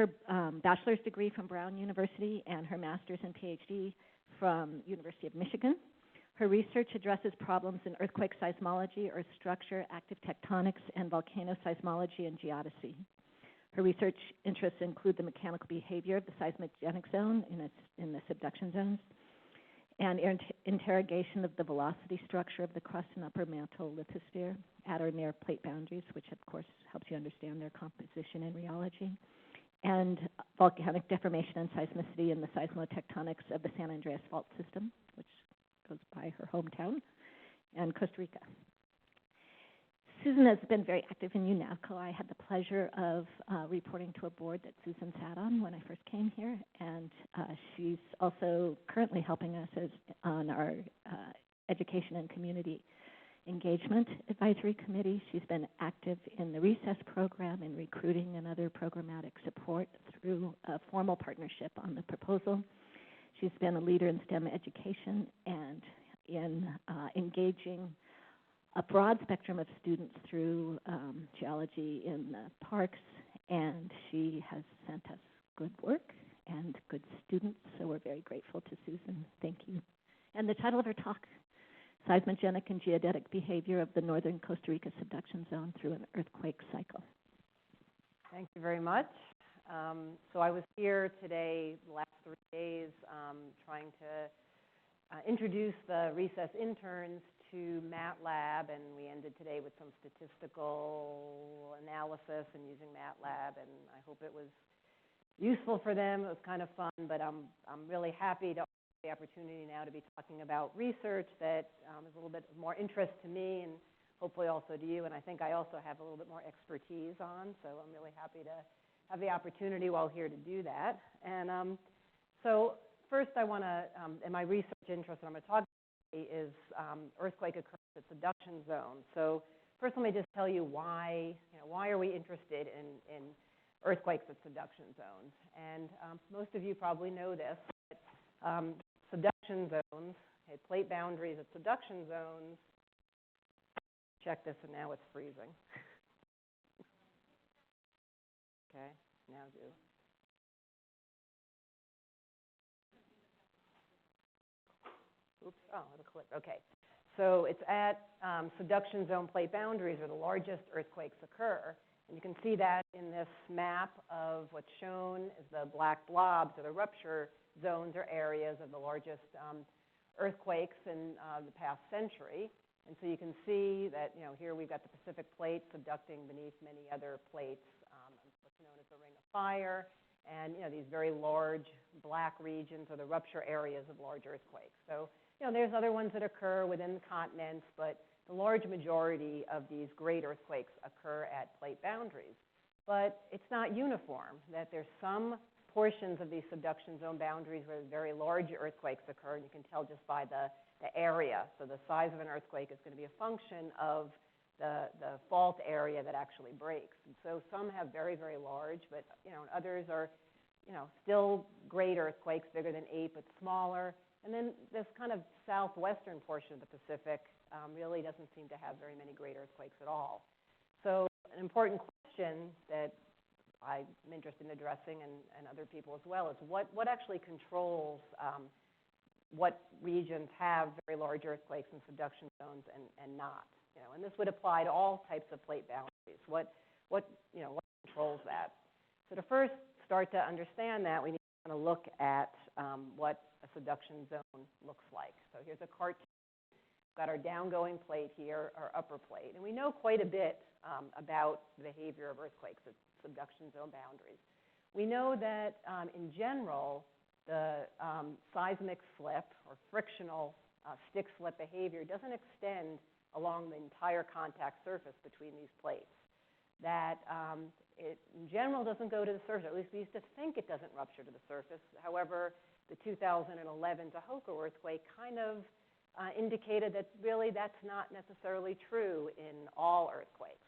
her bachelor's degree from Brown University and her master's and PhD from University of Michigan. Her research addresses problems in earthquake seismology, earth structure, active tectonics, and volcanoseismology and geodesy. Her research interests include the mechanical behavior of the seismogenic zone in the subduction zones, and interrogation of the velocity structure of the crust and upper mantle lithosphere at or near plate boundaries, which of course helps you understand their composition and rheology, and volcanic deformation and seismicity in the seismotectonics of the San Andreas fault system, which goes by her hometown, and Costa Rica. Susan has been very active in UNAVCO. I had the pleasure of reporting to a board that Susan sat on when I first came here, and she's also currently helping us on our Education and Community Engagement Advisory Committee. She's been active in the Recess program and recruiting and other programmatic support through a formal partnership on the proposal. She's been a leader in STEM education and in engaging a broad spectrum of students through geology in the parks, and she has sent us good work and good students, so we're very grateful to Susan. Thank you. And the title of her talk, Seismogenic and Geodetic Behavior of the Northern Costa Rica Subduction Zone Through an Earthquake Cycle. Thank you very much. So I was here today, the last 3 days, trying to introduce the Recess interns to MATLAB, and we ended today with some statistical analysis and using MATLAB, and I hope it was useful for them. It was kind of fun, but I'm really happy to have the opportunity now to be talking about research that is a little bit more interest to me and hopefully also to you, and I think I also have a little bit more expertise on, so I'm really happy to have the opportunity while here to do that. And so first I want to, in my research interest, I'm going to talk is earthquake occurrence at subduction zones. So first, let me just tell you why are we interested in earthquakes at subduction zones? And most of you probably know this, but subduction zones, okay, plate boundaries at subduction zones. Check this, and now it's freezing. Okay, now do. Oops, oh, it'll click. Okay. So it's at subduction zone plate boundaries where the largest earthquakes occur. And you can see that in this map of what's shown as the black blobs, or the rupture zones or areas of the largest earthquakes in the past century. And so you can see that, here we've got the Pacific plate subducting beneath many other plates, what's known as the Ring of Fire. And these very large black regions are the rupture areas of large earthquakes. So there's other ones that occur within the continents, but the large majority of these great earthquakes occur at plate boundaries. But it's not uniform, that there's some portions of these subduction zone boundaries where very large earthquakes occur, and you can tell just by the area. So the size of an earthquake is going to be a function of the fault area that actually breaks. And so some have very, very large, but and others are still great earthquakes, bigger than 8, but smaller. And then this kind of southwestern portion of the Pacific really doesn't seem to have very many great earthquakes at all. So an important question that I'm interested in addressing, and other people as well, is what actually controls what regions have very large earthquakes and subduction zones and not. And this would apply to all types of plate boundaries. What controls that? So to first start to understand that, we need to kind of look at what a subduction zone looks like. So here's a cartoon. We've got our downgoing plate here, our upper plate. And we know quite a bit about the behavior of earthquakes at subduction zone boundaries. We know that in general, the seismic slip or frictional stick slip behavior doesn't extend along the entire contact surface between these plates. That it in general doesn't go to the surface. At least we used to think it doesn't rupture to the surface. However, the 2011 Tohoku earthquake kind of indicated that really that's not necessarily true in all earthquakes.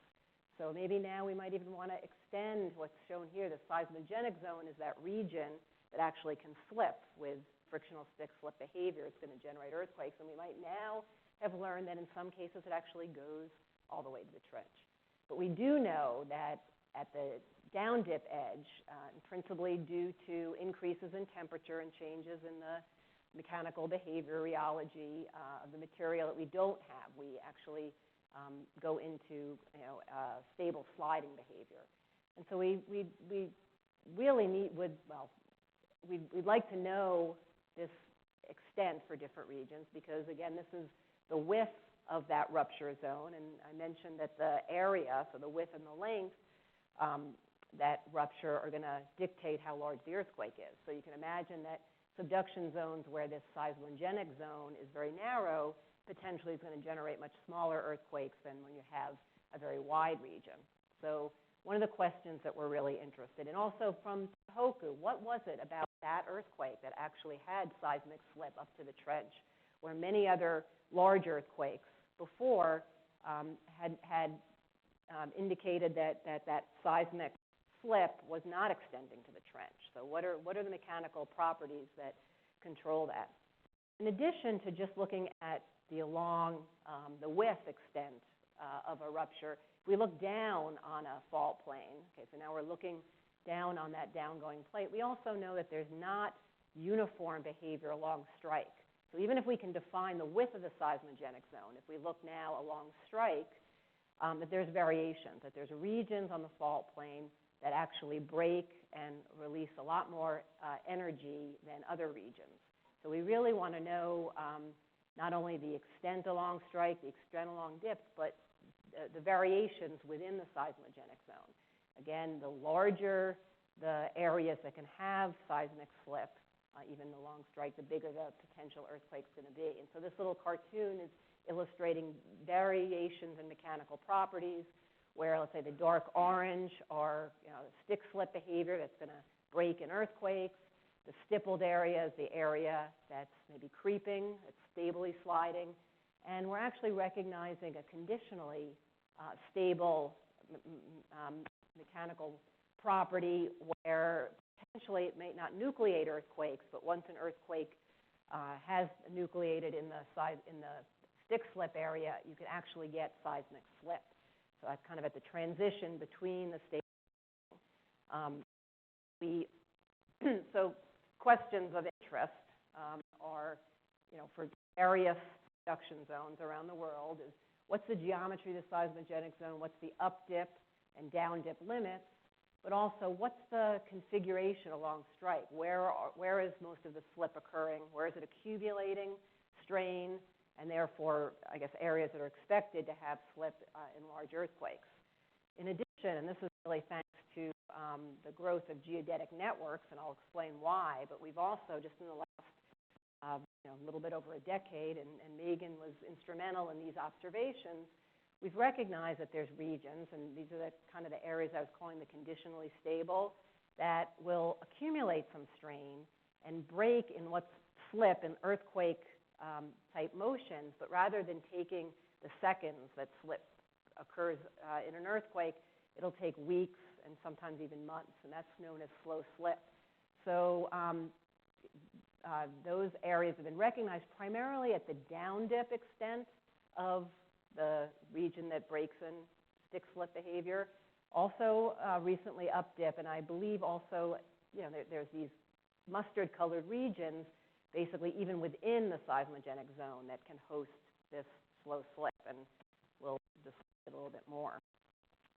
So maybe now we might even want to extend what's shown here. The seismogenic zone is that region that actually can slip with frictional stick slip behavior. It's going to generate earthquakes, and we might now have learned that in some cases it actually goes all the way to the trench. But we do know that at the down dip edge, principally due to increases in temperature and changes in the mechanical behavior, rheology of the material that we don't have. We actually go into stable sliding behavior. And so we really we'd like to know this extent for different regions because, again, this is the width of that rupture zone. And I mentioned that the area, so the width and the length, that rupture are going to dictate how large the earthquake is. So you can imagine that subduction zones where this seismogenic zone is very narrow potentially is going to generate much smaller earthquakes than when you have a very wide region. So one of the questions that we're really interested in, also from Tohoku, what was it about that earthquake that actually had seismic slip up to the trench, where many other large earthquakes before had indicated that seismic slip was not extending to the trench. So what are the mechanical properties that control that? In addition to just looking at the width extent of a rupture, if we look down on a fault plane, okay, so now we're looking down on that downgoing plate, we also know that there's not uniform behavior along strike. So even if we can define the width of the seismogenic zone, if we look now along strike, that there's variations, that there's regions on the fault plane that actually break and release a lot more energy than other regions. So we really want to know not only the extent along strike, the extent along dips, but the variations within the seismogenic zone. Again, the larger the areas that can have seismic slip, even along strike, the bigger the potential earthquake's going to be. And so this little cartoon is illustrating variations in mechanical properties where, let's say, the dark orange are stick slip behavior that's going to break in earthquakes. The stippled area is the area that's maybe creeping, it's stably sliding. And we're actually recognizing a conditionally stable mechanical property where potentially it may not nucleate earthquakes, but once an earthquake has nucleated in the stick slip area, you can actually get seismic slip. So that's kind of at the transition between the states. So questions of interest are, for various subduction zones around the world is what's the geometry of the seismogenic zone, what's the up dip and down dip limits, but also what's the configuration along strike? Where is most of the slip occurring? Where is it accumulating strain? And therefore, I guess, areas that are expected to have slip in large earthquakes. In addition, and this is really thanks to the growth of geodetic networks, and I'll explain why, but we've also, just in the last little bit over a decade, and Megan was instrumental in these observations, we've recognized that there's regions, and these are the kind of the areas I was calling the conditionally stable, that will accumulate some strain and break in what's slip in earthquake type motions, but rather than taking the seconds that slip occurs in an earthquake, it'll take weeks and sometimes even months, and that's known as slow slip. So those areas have been recognized primarily at the down dip extent of the region that breaks in stick slip behavior. Also recently up dip, and I believe also there's these mustard colored regions basically even within the seismogenic zone that can host this slow slip, and we'll discuss it a little bit more.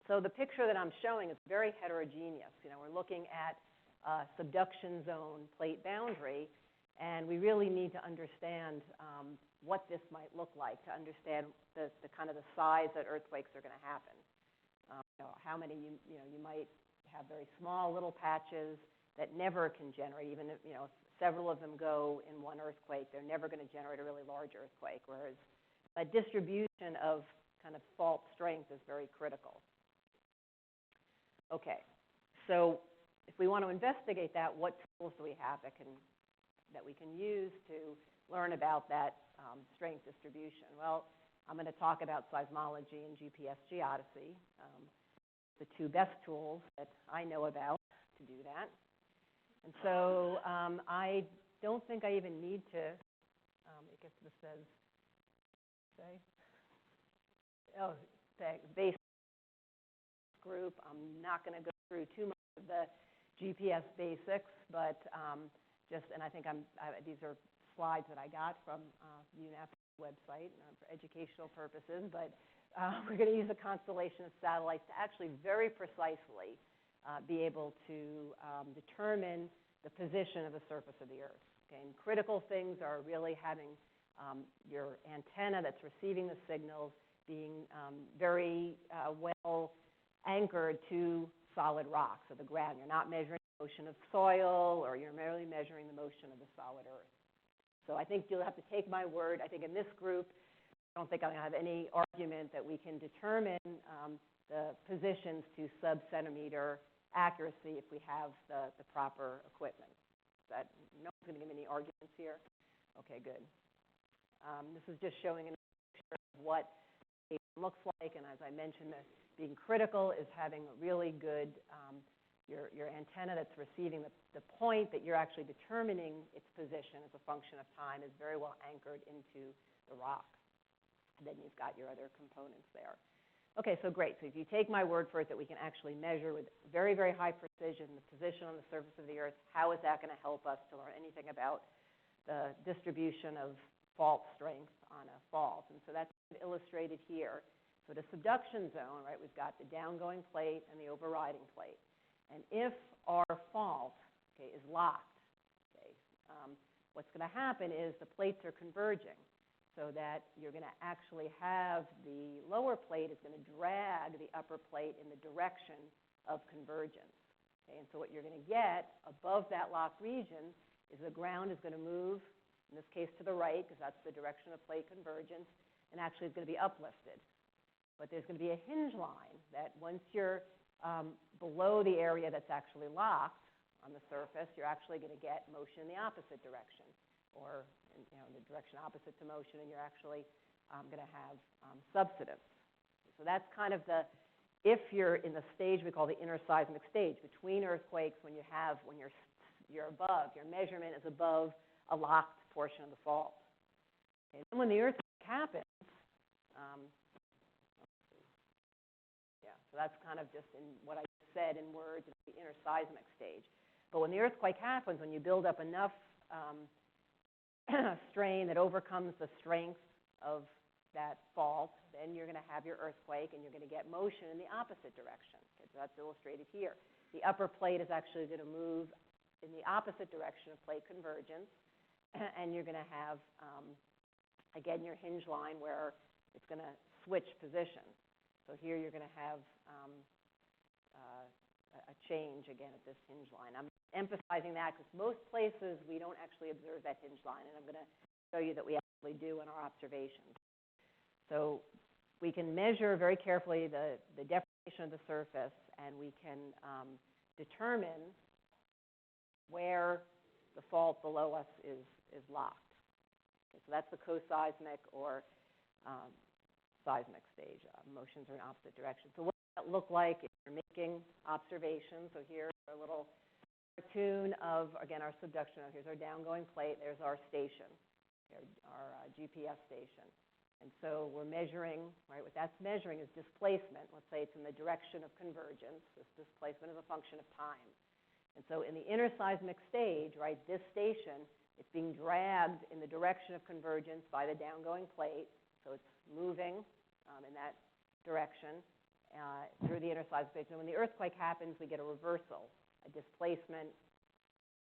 So the picture that I'm showing is very heterogeneous. We're looking at a subduction zone plate boundary, and we really need to understand what this might look like to understand the kind of the size that earthquakes are going to happen. How many you might have very small little patches that never can generate, even if several of them go in one earthquake, they're never going to generate a really large earthquake, whereas a distribution of kind of fault strength is very critical. Okay, so if we want to investigate that, what tools do we have that we can use to learn about that strength distribution? Well, I'm going to talk about seismology and GPS geodesy, the two best tools that I know about to do that. And so I don't think I even need to, I guess this says, base group. I'm not going to go through too much of the GPS basics, but and I think these are slides that I got from UNAVCO website for educational purposes, but we're going to use a constellation of satellites to actually very precisely be able to determine the position of the surface of the Earth. Okay? And critical things are really having your antenna that's receiving the signals being very well anchored to solid rock, so the ground. You're not measuring the motion of soil, or you're merely measuring the motion of the solid Earth. So I think you'll have to take my word. I think in this group, I don't think I'll have any argument that we can determine the positions to sub-centimeter accuracy if we have the proper equipment. No one's going to give me any arguments here? Okay, good. This is just showing a picture of what it looks like, and as I mentioned, being critical is having a really good your antenna that's receiving the point that you're actually determining its position as a function of time is very well anchored into the rock. And then you've got your other components there. Okay, so great. So if you take my word for it that we can actually measure with very, very high precision the position on the surface of the Earth, how is that going to help us to learn anything about the distribution of fault strength on a fault? And so that's illustrated here. So the subduction zone, right, we've got the downgoing plate and the overriding plate. And if our fault, okay, is locked, okay, what's going to happen is the plates are converging, so that you're going to actually have the lower plate is going to drag the upper plate in the direction of convergence. Okay? And so what you're going to get above that locked region is the ground is going to move, in this case to the right, because that's the direction of plate convergence, and actually it's going to be uplifted. But there's going to be a hinge line that once you're below the area that's actually locked on the surface, you're actually going to get motion in the opposite direction, or the direction opposite to motion, and you're actually going to have subsidence. So that's kind of if you're in the stage we call the interseismic stage, between earthquakes when you're above, your measurement is above a locked portion of the fault. Okay, then when the earthquake happens, so that's kind of just in what I said in words, it's the interseismic stage. But when the earthquake happens, when you build up enough strain that overcomes the strength of that fault, then you're going to have your earthquake, and you're going to get motion in the opposite direction. Okay, so that's illustrated here. The upper plate is actually going to move in the opposite direction of plate convergence, and you're going to have, again, your hinge line where it's going to switch position. So here you're going to have a change, again, at this hinge line. I'm emphasizing that because most places we don't actually observe that hinge line, and I'm going to show you that we actually do in our observations. So we can measure very carefully the deformation of the surface, and we can determine where the fault below us is locked. Okay, so that's the coseismic or seismic stage. Motions are in opposite directions. So what does that look like if you're making observations? So here's a little cartoon of, again, our subduction. Here's our downgoing plate. There's our station, our GPS station. And so we're measuring, right, what that's measuring is displacement. Let's say it's in the direction of convergence. This displacement is a function of time. And so in the interseismic stage, right, this station, it's being dragged in the direction of convergence by the downgoing plate. So it's moving in that direction through the interseismic stage. And when the earthquake happens, we get a reversal, a displacement.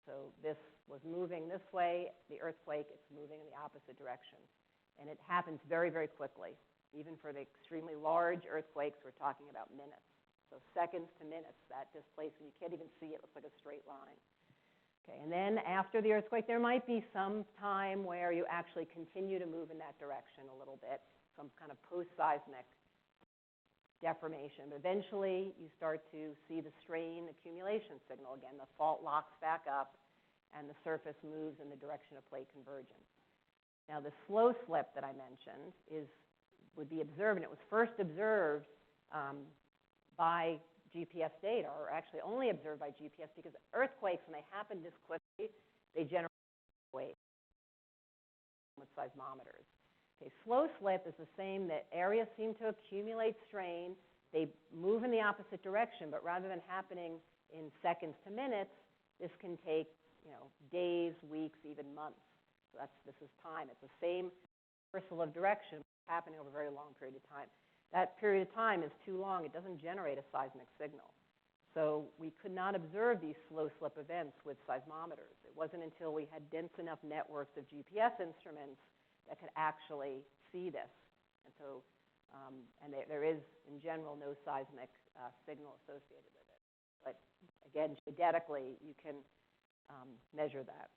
So this was moving this way. The earthquake, it's moving in the opposite direction. And it happens very, very quickly. Even for the extremely large earthquakes, we're talking about minutes. So seconds to minutes, that displacement. You can't even see it. It looks like a straight line. Okay, and then after the earthquake, there might be some time where you actually continue to move in that direction a little bit, some kind of post-seismic deformation. But eventually, you start to see the strain accumulation signal again. The fault locks back up, and the surface moves in the direction of plate convergence. Now, the slow slip that I mentioned would be observed, and it was first observed by GPS data, or actually only observed by GPS, because earthquakes, when they happen this quickly, they generate waves with seismometers. Okay, slow slip is the same, that areas seem to accumulate strain, they move in the opposite direction, but rather than happening in seconds to minutes, this can take, days, weeks, even months. So this is time. It's the same reversal of direction happening over a very long period of time. That period of time is too long. It doesn't generate a seismic signal. So we could not observe these slow slip events with seismometers. It wasn't until we had dense enough networks of GPS instruments that could actually see this. And so, there is, in general, no seismic signal associated with it. But again, geodetically, you can measure that.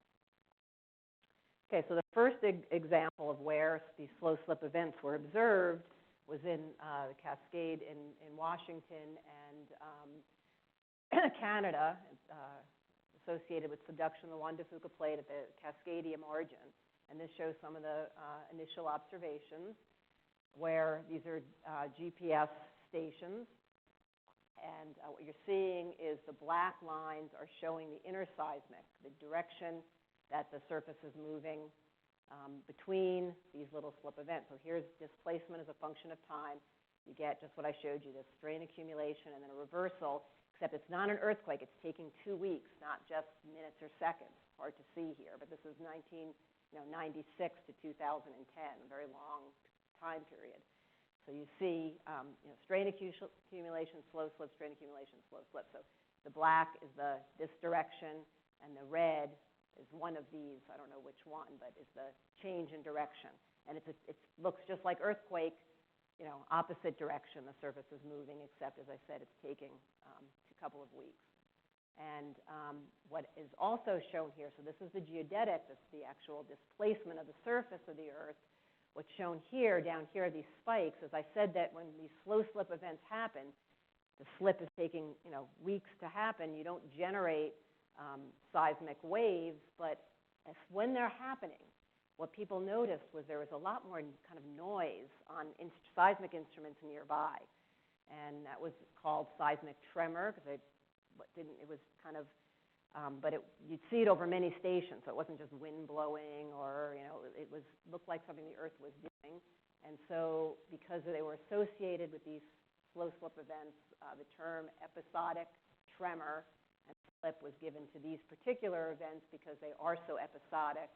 Okay, so the first example of where these slow slip events were observed was in the Cascade in Washington and Canada, associated with subduction of the UNAVCO plate at the Cascadia margin. And this shows some of the initial observations where these are GPS stations. And what you're seeing is the black lines are showing the interseismic, the direction that the surface is moving between these little slip events. So here's displacement as a function of time. You get just what I showed you, this strain accumulation and then a reversal, except it's not an earthquake. It's taking 2 weeks, not just minutes or seconds. Hard to see here, but this is 1996 to 2010, a very long time period. So you see strain accumulation, slow slip, strain accumulation, slow slip. So the black is this direction, and the red is one of these. I don't know which one, but is the change in direction. And it looks just like earthquake, opposite direction. The surface is moving, except, as I said, it's taking a couple of weeks. And what is also shown here, so this is the geodetic, this is the actual displacement of the surface of the Earth. What's shown here, down here, are these spikes. As I said, that when these slow slip events happen, the slip is taking weeks to happen. You don't generate seismic waves, but when they're happening, what people noticed was there was a lot more kind of noise on seismic instruments nearby. And that was called seismic tremor, because it was kind of, but you'd see it over many stations, so it wasn't just wind blowing or, it looked like something the Earth was doing. And so because they were associated with these slow slip events, the term episodic tremor and slip was given to these particular events because they are so episodic.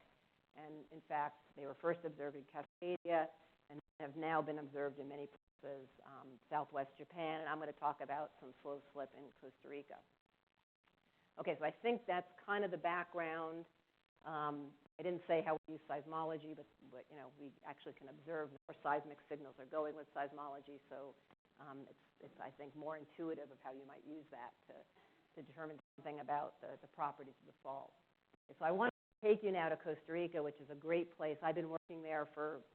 And in fact, they were first observed in Cascadia and have now been observed in many places, southwest Japan. And I'm going to talk about some slow slip in Costa Rica. Okay, so I think that's kind of the background. I didn't say how we use seismology, but we actually can observe where seismic signals are going with seismology. So it's I think, more intuitive of how you might use that to determine something about the properties of the fault. Okay, so I want to take you now to Costa Rica, which is a great place. I've been working there for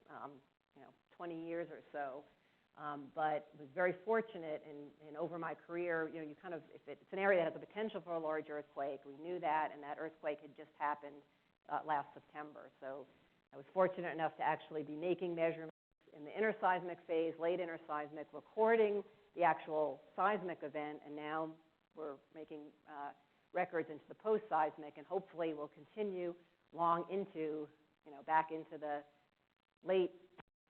20 years or so. But was very fortunate in over my career, you kind of, if it's an area that has the potential for a large earthquake, we knew that, and that earthquake had just happened last September. So I was fortunate enough to actually be making measurements in the interseismic phase, late interseismic, recording the actual seismic event, and now we're making records into the post-seismic, and hopefully we'll continue long into, back into the late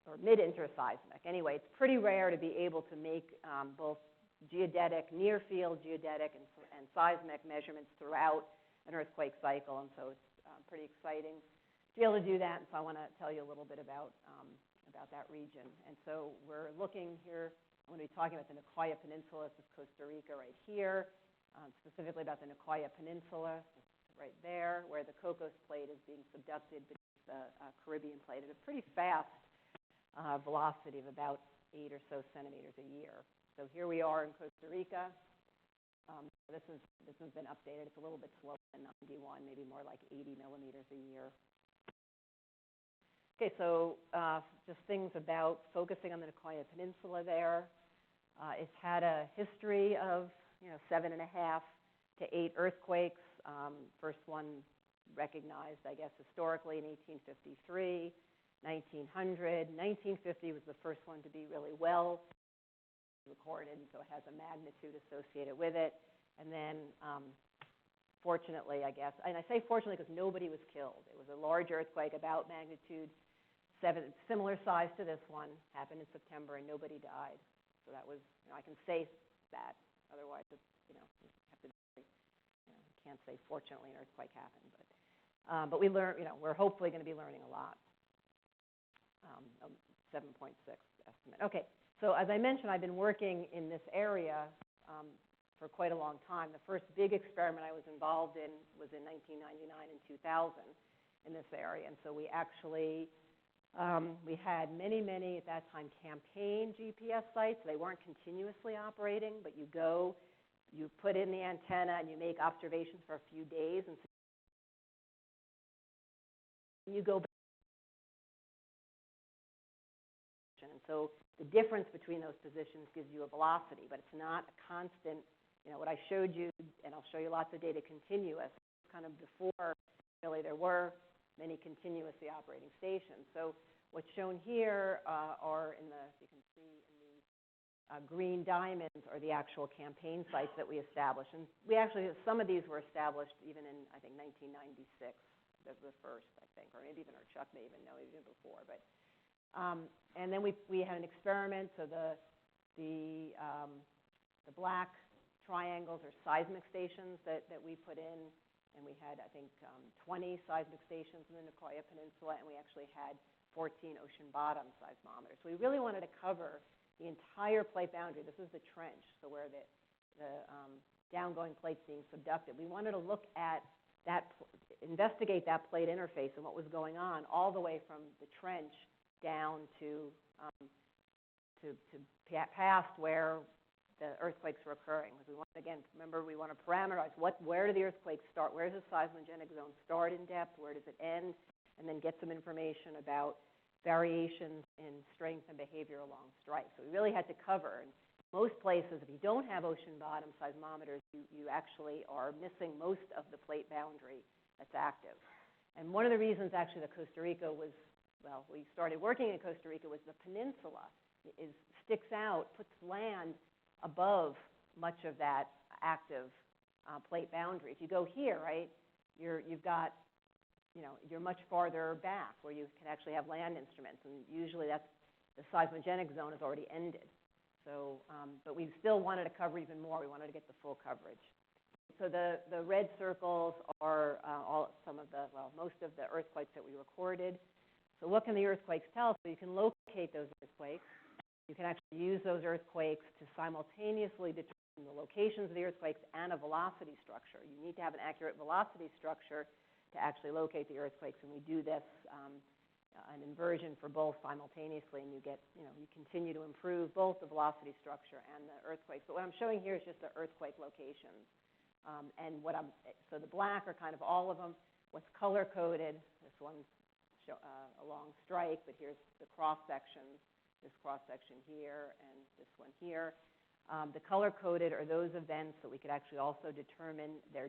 or mid-interseismic. Anyway, it's pretty rare to be able to make both geodetic, near-field geodetic, and seismic measurements throughout an earthquake cycle, and so it's pretty exciting to be able to do that. And so I want to tell you a little bit about that region. And so we're looking here. I'm going to be talking about the Nicoya Peninsula. This is Costa Rica right here, specifically about the Nicoya Peninsula, right there, where the Cocos plate is being subducted beneath the Caribbean plate at a pretty fast velocity of about 8 or so centimeters a year. So here we are in Costa Rica. This has been updated. It's a little bit slower than 91, maybe more like 80 millimeters a year. Okay, so just things about focusing on the Nicoya Peninsula there. It's had a history of 7.5 to 8 earthquakes. First one recognized, I guess, historically in 1853. 1900. 1950 was the first one to be really well recorded, and so it has a magnitude associated with it. And then, fortunately, I guess, and I say fortunately because nobody was killed. It was a large earthquake about magnitude 7, similar size to this one, happened in September, and nobody died. So that was, I can say that. Otherwise, it's, you have to, you can't say fortunately an earthquake happened. But we learn, we're hopefully going to be learning a lot. 7.6 estimate. Okay, so as I mentioned, I've been working in this area for quite a long time. The first big experiment I was involved in was in 1999 and 2000 in this area. And so we actually, we had many, at that time, campaign GPS sites. They weren't continuously operating, but you go, you put in the antenna, and you make observations for a few days, and you go back. And so the difference between those positions gives you a velocity, but it's not a constant. What I showed you, and I'll show you lots of data continuous, kind of before really there were many continuously operating stations. So what's shown here are in the, you can see in the green diamonds are the actual campaign sites that we established. And we actually, some of these were established even in, I think, 1996, the first, I think, or maybe even, or Chuck may even know even before. But and then we had an experiment. So the black triangles are seismic stations that we put in, and we had, I think, 20 seismic stations in the Nicoya Peninsula, and we actually had 14 ocean bottom seismometers. So we really wanted to cover the entire plate boundary. This is the trench, so where the downgoing plate's being subducted. We wanted to look at that, investigate that plate interface and what was going on all the way from the trench down to past where the earthquakes were occurring. Because we want, again, remember, we want to parameterize where do the earthquakes start? Where does the seismogenic zone start in depth? Where does it end? And then get some information about variations in strength and behavior along strike. So we really had to cover. And most places, if you don't have ocean bottom seismometers, you actually are missing most of the plate boundary that's active. And one of the reasons actually that Costa Rica was, well, we started working in Costa Rica was the peninsula sticks out, puts land above much of that active plate boundary. If you go here, right, you've got, you're much farther back where you can actually have land instruments, and usually that's the seismogenic zone has already ended. So, but we still wanted to cover even more. We wanted to get the full coverage. So the red circles are most of the earthquakes that we recorded. So what can the earthquakes tell us? So you can locate those earthquakes. You can actually use those earthquakes to simultaneously determine the locations of the earthquakes and a velocity structure. You need to have an accurate velocity structure to actually locate the earthquakes, and we do this an inversion for both simultaneously, and you get, you continue to improve both the velocity structure and the earthquakes. But what I'm showing here is just the earthquake locations. And so the black are kind of all of them. What's color-coded, this one's along strike, but here's the cross-sections, this cross-section here and this one here. The color-coded are those events that we could actually also determine their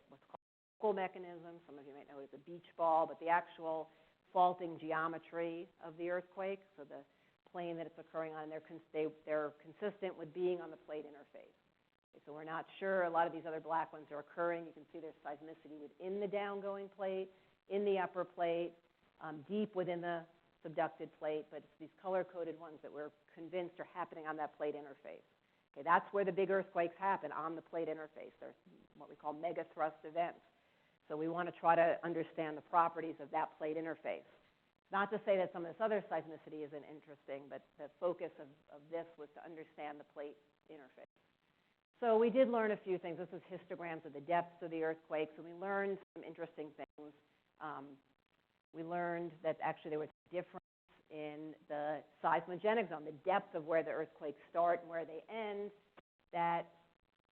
what's called focal mechanism. Some of you might know it as a beach ball, but the actual faulting geometry of the earthquake, so the plane that it's occurring on, they're consistent with being on the plate interface. Okay, so we're not sure. A lot of these other black ones are occurring. You can see there's seismicity within the downgoing plate, in the upper plate, deep within the subducted plate, but it's these color-coded ones that we're convinced are happening on that plate interface. Okay, that's where the big earthquakes happen, on the plate interface. They're what we call megathrust events. So we want to try to understand the properties of that plate interface. Not to say that some of this other seismicity isn't interesting, but the focus of this was to understand the plate interface. So we did learn a few things. This is histograms of the depths of the earthquakes, and we learned some interesting things. We learned that actually there was a difference in the seismogenic zone, the depth of where the earthquakes start and where they end, that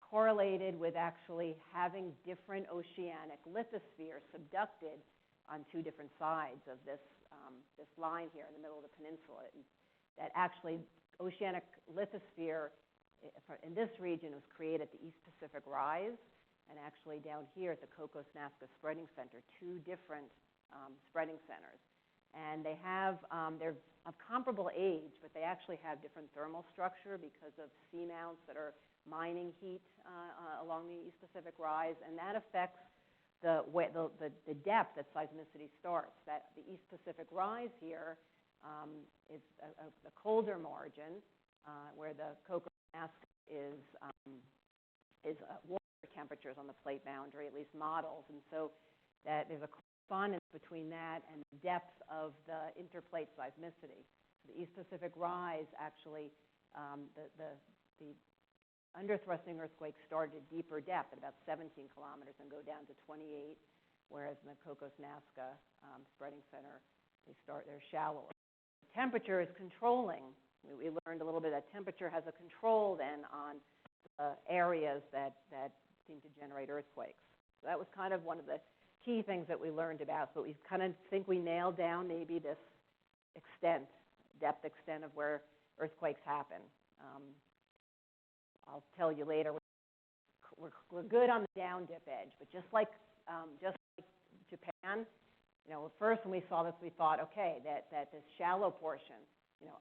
correlated with actually having different oceanic lithospheres subducted on two different sides of this line here in the middle of the peninsula. And that actually oceanic lithosphere in this region was created at the East Pacific Rise, and actually down here at the Cocos-Nazca Spreading Center, two different spreading centers. And they have, they're of comparable age, but they actually have different thermal structure because of seamounts that are mining heat along the East Pacific Rise, and that affects the depth that seismicity starts. That the East Pacific Rise here is a colder margin, where the Cocos Nazca is water temperatures on the plate boundary, at least models. And so that there's a correspondence between that and the depth of the interplate seismicity. The East Pacific rise actually, the underthrusting earthquakes started at deeper depth at about 17 kilometers and go down to 28, whereas in the Cocos Nazca spreading center, they're shallower. Temperature is controlling. We learned a little bit that temperature has a control then on areas that seem to generate earthquakes. So that was kind of one of the key things that we learned about. But we kind of think we nailed down maybe this depth extent of where earthquakes happen. I'll tell you later, we're good on the down dip edge, but just like Japan, first when we saw this, we thought, okay, that this shallow portion,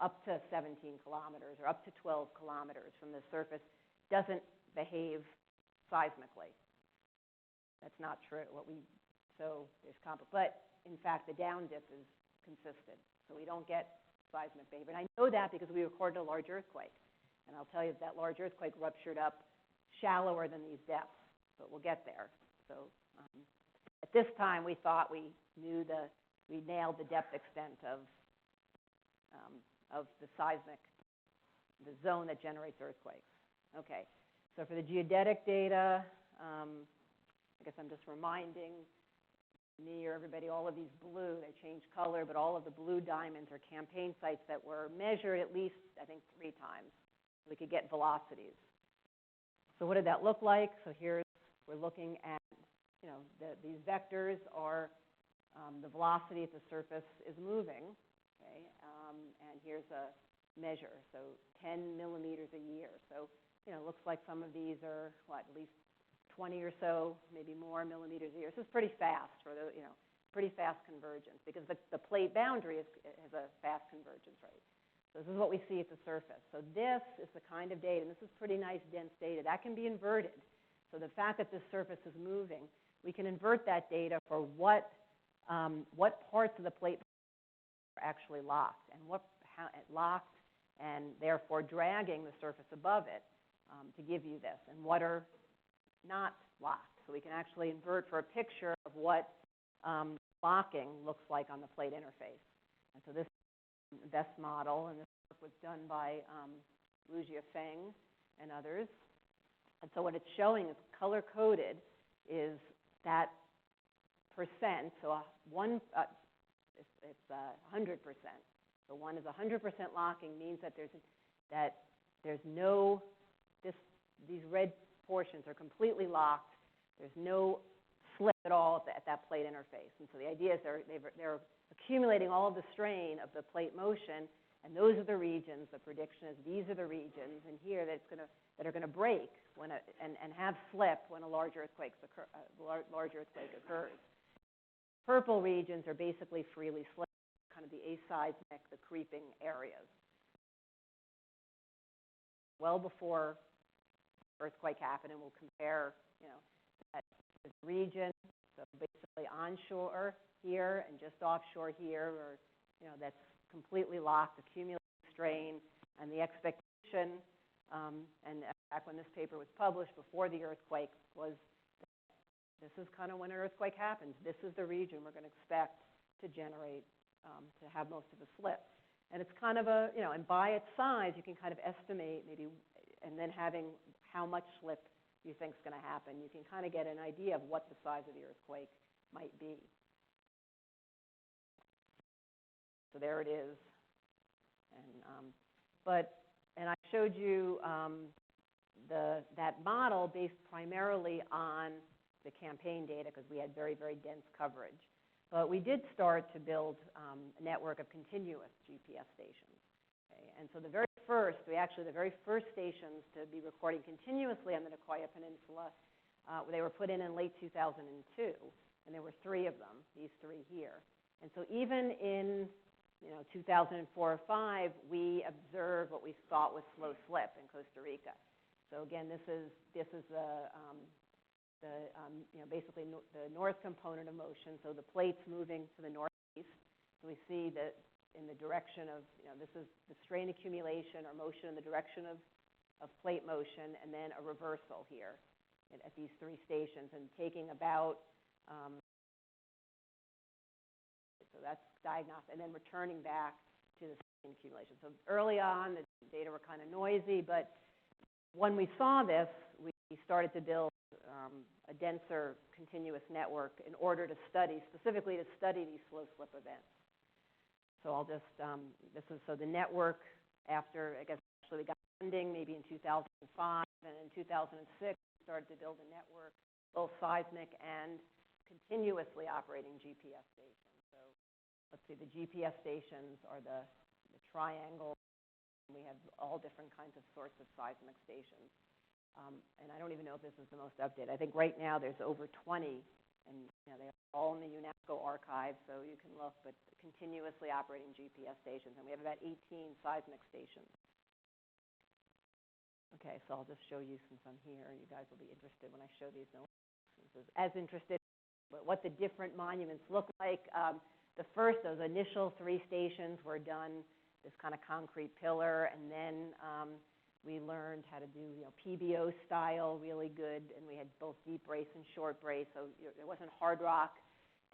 up to 17 kilometers or up to 12 kilometers from the surface doesn't behave seismically. That's not true. But in fact, the down dip is consistent, so we don't get seismic behavior. And I know that because we recorded a large earthquake, and I'll tell you that large earthquake ruptured up shallower than these depths, but we'll get there. So at this time, we thought we nailed the depth extent of the zone that generates earthquakes. Okay, so for the geodetic data, I guess I'm just reminding me or everybody, all of these blue, they change color, but all of the blue diamonds are campaign sites that were measured at least, I think, 3 times. So we could get velocities. So what did that look like? So here we're looking at, these vectors are the velocity at the surface is moving, okay? And here's a measure, so 10 millimeters a year. So, it looks like some of these are, at least 20 or so, maybe more millimeters a year. So it's pretty fast for the, pretty fast convergence because the plate boundary has a fast convergence rate. So this is what we see at the surface. So this is the kind of data, and this is pretty nice, dense data. That can be inverted. So the fact that this surface is moving, we can invert that data for what parts of the plate are actually locked and locked and therefore dragging the surface above it to give you this, and what are not locked. So we can actually invert for a picture of what locking looks like on the plate interface. And so this is the best model, and this work was done by Lu Jiafeng and others. And so what it's showing is color-coded is that percent. So it's 100%. So 1 is 100% locking, means that there's no, these red portions are completely locked. There's no slip at all at that plate interface. And so the idea is they're accumulating all of the strain of the plate motion, and those are the regions. The prediction is these are the regions in here that are going to break and have slip when a large earthquake occurs. Purple regions are basically freely slipping, kind of the aseismic, the creeping areas. Well before earthquake happened, and we'll compare, that region, so basically onshore here and just offshore here, or, that's completely locked, accumulating strain, and the expectation, and back when this paper was published before the earthquake, was this is kind of when an earthquake happens. This is the region we're going to expect to generate, to have most of the slip. And it's kind of and by its size, you can kind of estimate maybe, and then having how much slip you think is going to happen, you can kind of get an idea of what the size of the earthquake might be. So there it is. And I showed you that model based primarily on the campaign data because we had very, very dense coverage. But we did start to build a network of continuous GPS stations. Okay? And so the very first stations to be recording continuously on the Nicoya Peninsula, they were put in late 2002, and there were 3 of them, these 3 here. And so even in 2004 or 5, we observed what we thought was slow slip in Costa Rica. So again, this is basically the north component of motion, so the plates moving to the northeast. So we see that in the direction of, this is the strain accumulation or motion in the direction of plate motion, and then a reversal here at these three stations, and taking about, so that's diagnostic, and then returning back to the strain accumulation. So early on, the data were kind of noisy, but when we saw this, we started to build a denser continuous network in order to specifically to study these slow slip events. So I'll just, so the network after, I guess, actually we got funding maybe in 2005, and in 2006, we started to build a network, both seismic and continuously operating GPS stations. So let's see, the GPS stations are the triangle. We have all different kinds of sorts of seismic stations. And I don't even know if this is the most updated. I think right now there's over 20, and they're all in the UNAVCO archive, so you can look, but continuously operating GPS stations. And we have about 18 seismic stations. Okay, so I'll just show you since I'm here. You guys will be interested when I show these. As interested in what the different monuments look like. The first, those initial three stations were done, this kind of concrete pillar, and then we learned how to do PBO style really good, and we had both deep brace and short brace, so it wasn't hard rock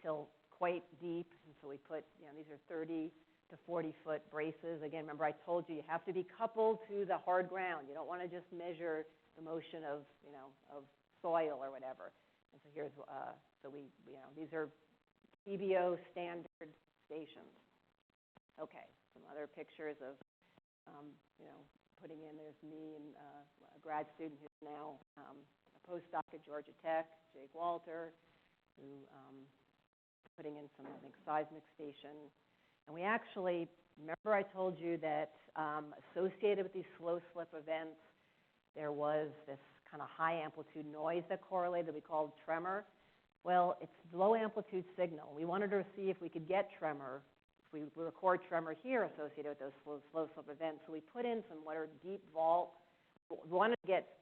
till quite deep, and so we put, these are 30 to 40 foot braces. Again, remember I told you have to be coupled to the hard ground. You don't want to just measure the motion of, of soil or whatever. And so here's, these are PBO standard stations. Okay, some other pictures of, putting in, there's me and a grad student who's now a postdoc at Georgia Tech, Jake Walter, who putting in some, I think, seismic station. And we actually, remember I told you that associated with these slow slip events, there was this kind of high amplitude noise that correlated that we called tremor. Well, it's low amplitude signal. We wanted to see if we could get tremor. We record tremor here associated with those slow slip events. So we put in some what are deep vault. We wanted to get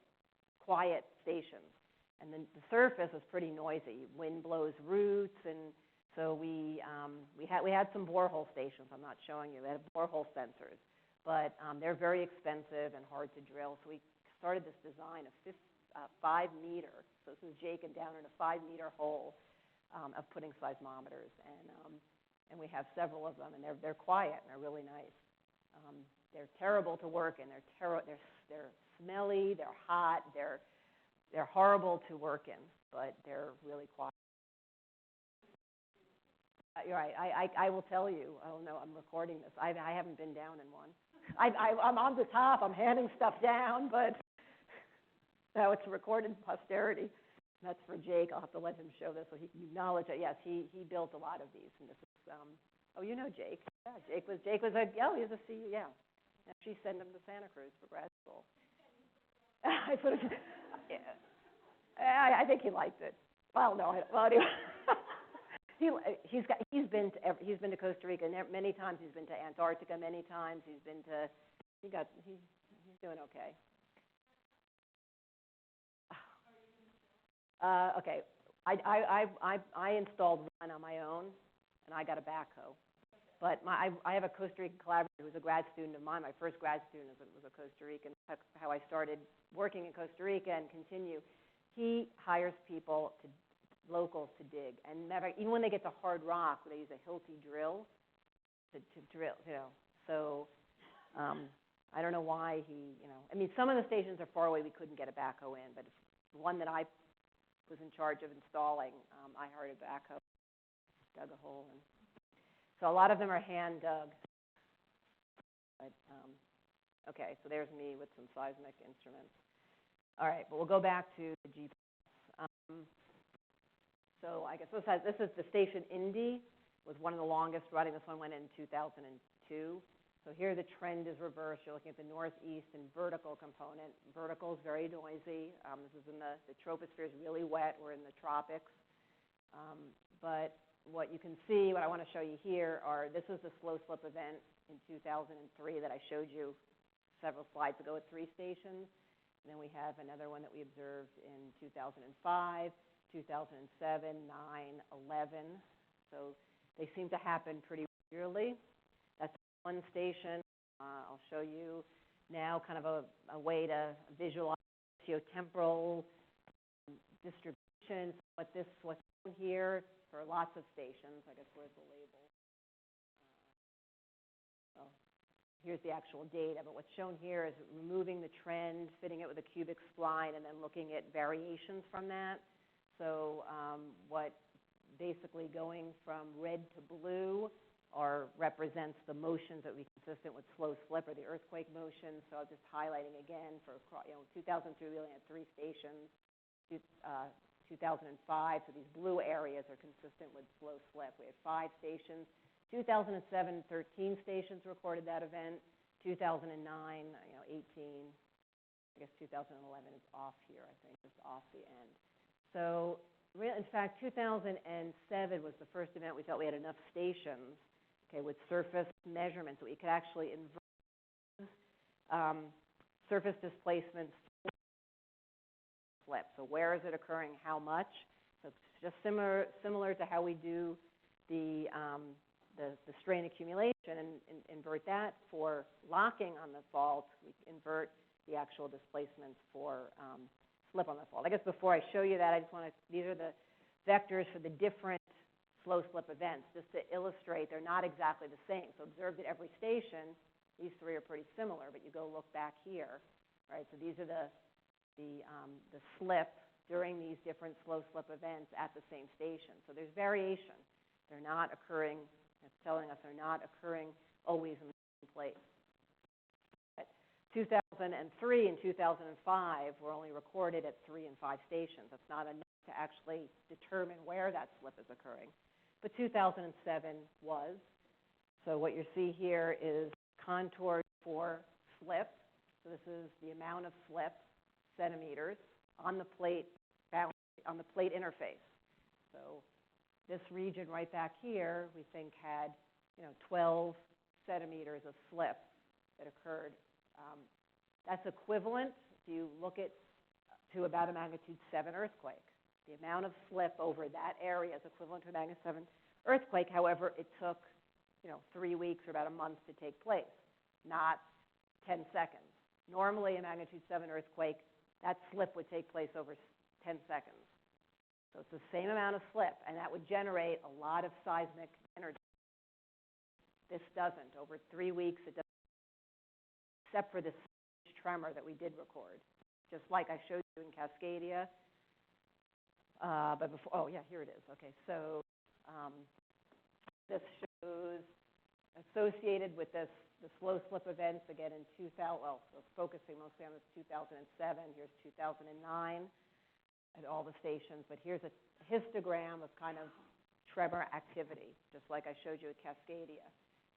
quiet stations. And then the surface was pretty noisy. Wind blows roots. And so we had some borehole stations. I'm not showing you. We had borehole sensors. But they're very expensive and hard to drill. So we started this design of 5 meter. So this is Jake and down in a 5 meter hole of putting seismometers. And we have several of them, and they're quiet and they're really nice. They're terrible to work in. They're smelly. They're hot. They're horrible to work in, but they're really quiet. You're right. I will tell you. Oh no, I'm recording this. I haven't been down in one. I'm on the top. I'm handing stuff down, but now it's recorded posterity. That's for Jake. I'll have to let him show this so he can acknowledge it. Yes, he built a lot of these, and this is. Oh, you know Jake. Yeah, Jake was he was a CU. Yeah, she sent him to Santa Cruz for grad school. I think he liked it. Well, no. Anyway. He's been to Costa Rica many times. He's been to Antarctica many times. He's doing okay. Okay, I installed one on my own, and I got a backhoe. But I have a Costa Rican collaborator who's a grad student of mine. My first grad student was a Costa Rican. That's how I started working in Costa Rica and continue. He hires people locals to dig, and even when they get to hard rock, they use a Hilti drill to drill. So I don't know why he. I mean, some of the stations are far away. We couldn't get a backhoe in, but the one that I was in charge of installing, I hired a backhoe, dug a hole, and so a lot of them are hand dug. But okay, so there's me with some seismic instruments. All right, but we'll go back to the GPS. So I guess this is the station Indy, was one of the longest running. This one went in 2002. So here the trend is reversed. You're looking at the northeast and vertical component. Vertical is very noisy. This is in the troposphere is really wet. We're in the tropics. But what you can see, what I want to show you here this was the slow slip event in 2003 that I showed you several slides ago at 3 stations. And then we have another one that we observed in 2005. 2007, 9, 11. So they seem to happen pretty regularly. That's one station. I'll show you now kind of a way to visualize geotemporal distribution. What's shown here for lots of stations. I guess where's the label? Well, here's the actual data, but what's shown here is removing the trend, fitting it with a cubic spline, and then looking at variations from that. So what basically going from red to blue represents the motions that would be consistent with slow slip or the earthquake motion. So I'm just highlighting again for 2003 we only had 3 stations. 2005, so these blue areas are consistent with slow slip. We had 5 stations. 2007, 13 stations recorded that event. 2009, 18. I guess 2011 is off here, I think. It's off the end. So in fact, 2007 was the first event we felt we had enough stations, okay, with surface measurements that we could actually invert surface displacements slip. So where is it occurring? How much? So it's just similar to how we do the strain accumulation and invert that for locking on the fault. We invert the actual displacements for slip on the fault. I guess before I show you that, I just want to, these are the vectors for the different slow slip events, just to illustrate they're not exactly the same. So observed at every station, these 3 are pretty similar, but you go look back here, right? So these are the slip during these different slow slip events at the same station. So there's variation. They're not occurring, it's telling us they're not occurring always in the same place. 2003 and 2005 were only recorded at 3 and 5 stations. That's not enough to actually determine where that slip is occurring. But 2007 was. So what you see here is contoured for slip. So this is the amount of slip, centimeters, on the plate interface. So this region right back here, we think had 12 centimeters of slip that occurred. That's equivalent, if you look to about a magnitude 7 earthquake. The amount of slip over that area is equivalent to a magnitude 7 earthquake. However, it took 3 weeks or about a month to take place, not 10 seconds. Normally, a magnitude 7 earthquake, that slip would take place over 10 seconds. So it's the same amount of slip, and that would generate a lot of seismic energy. This doesn't. Over 3 weeks, it doesn't, except for this tremor that we did record, just like I showed you in Cascadia. But before, oh yeah, here it is. Okay, so this shows associated with the slow slip events again in 2000. Well, so focusing mostly on this 2007. Here's 2009 at all the stations. But here's a histogram of kind of tremor activity, just like I showed you at Cascadia.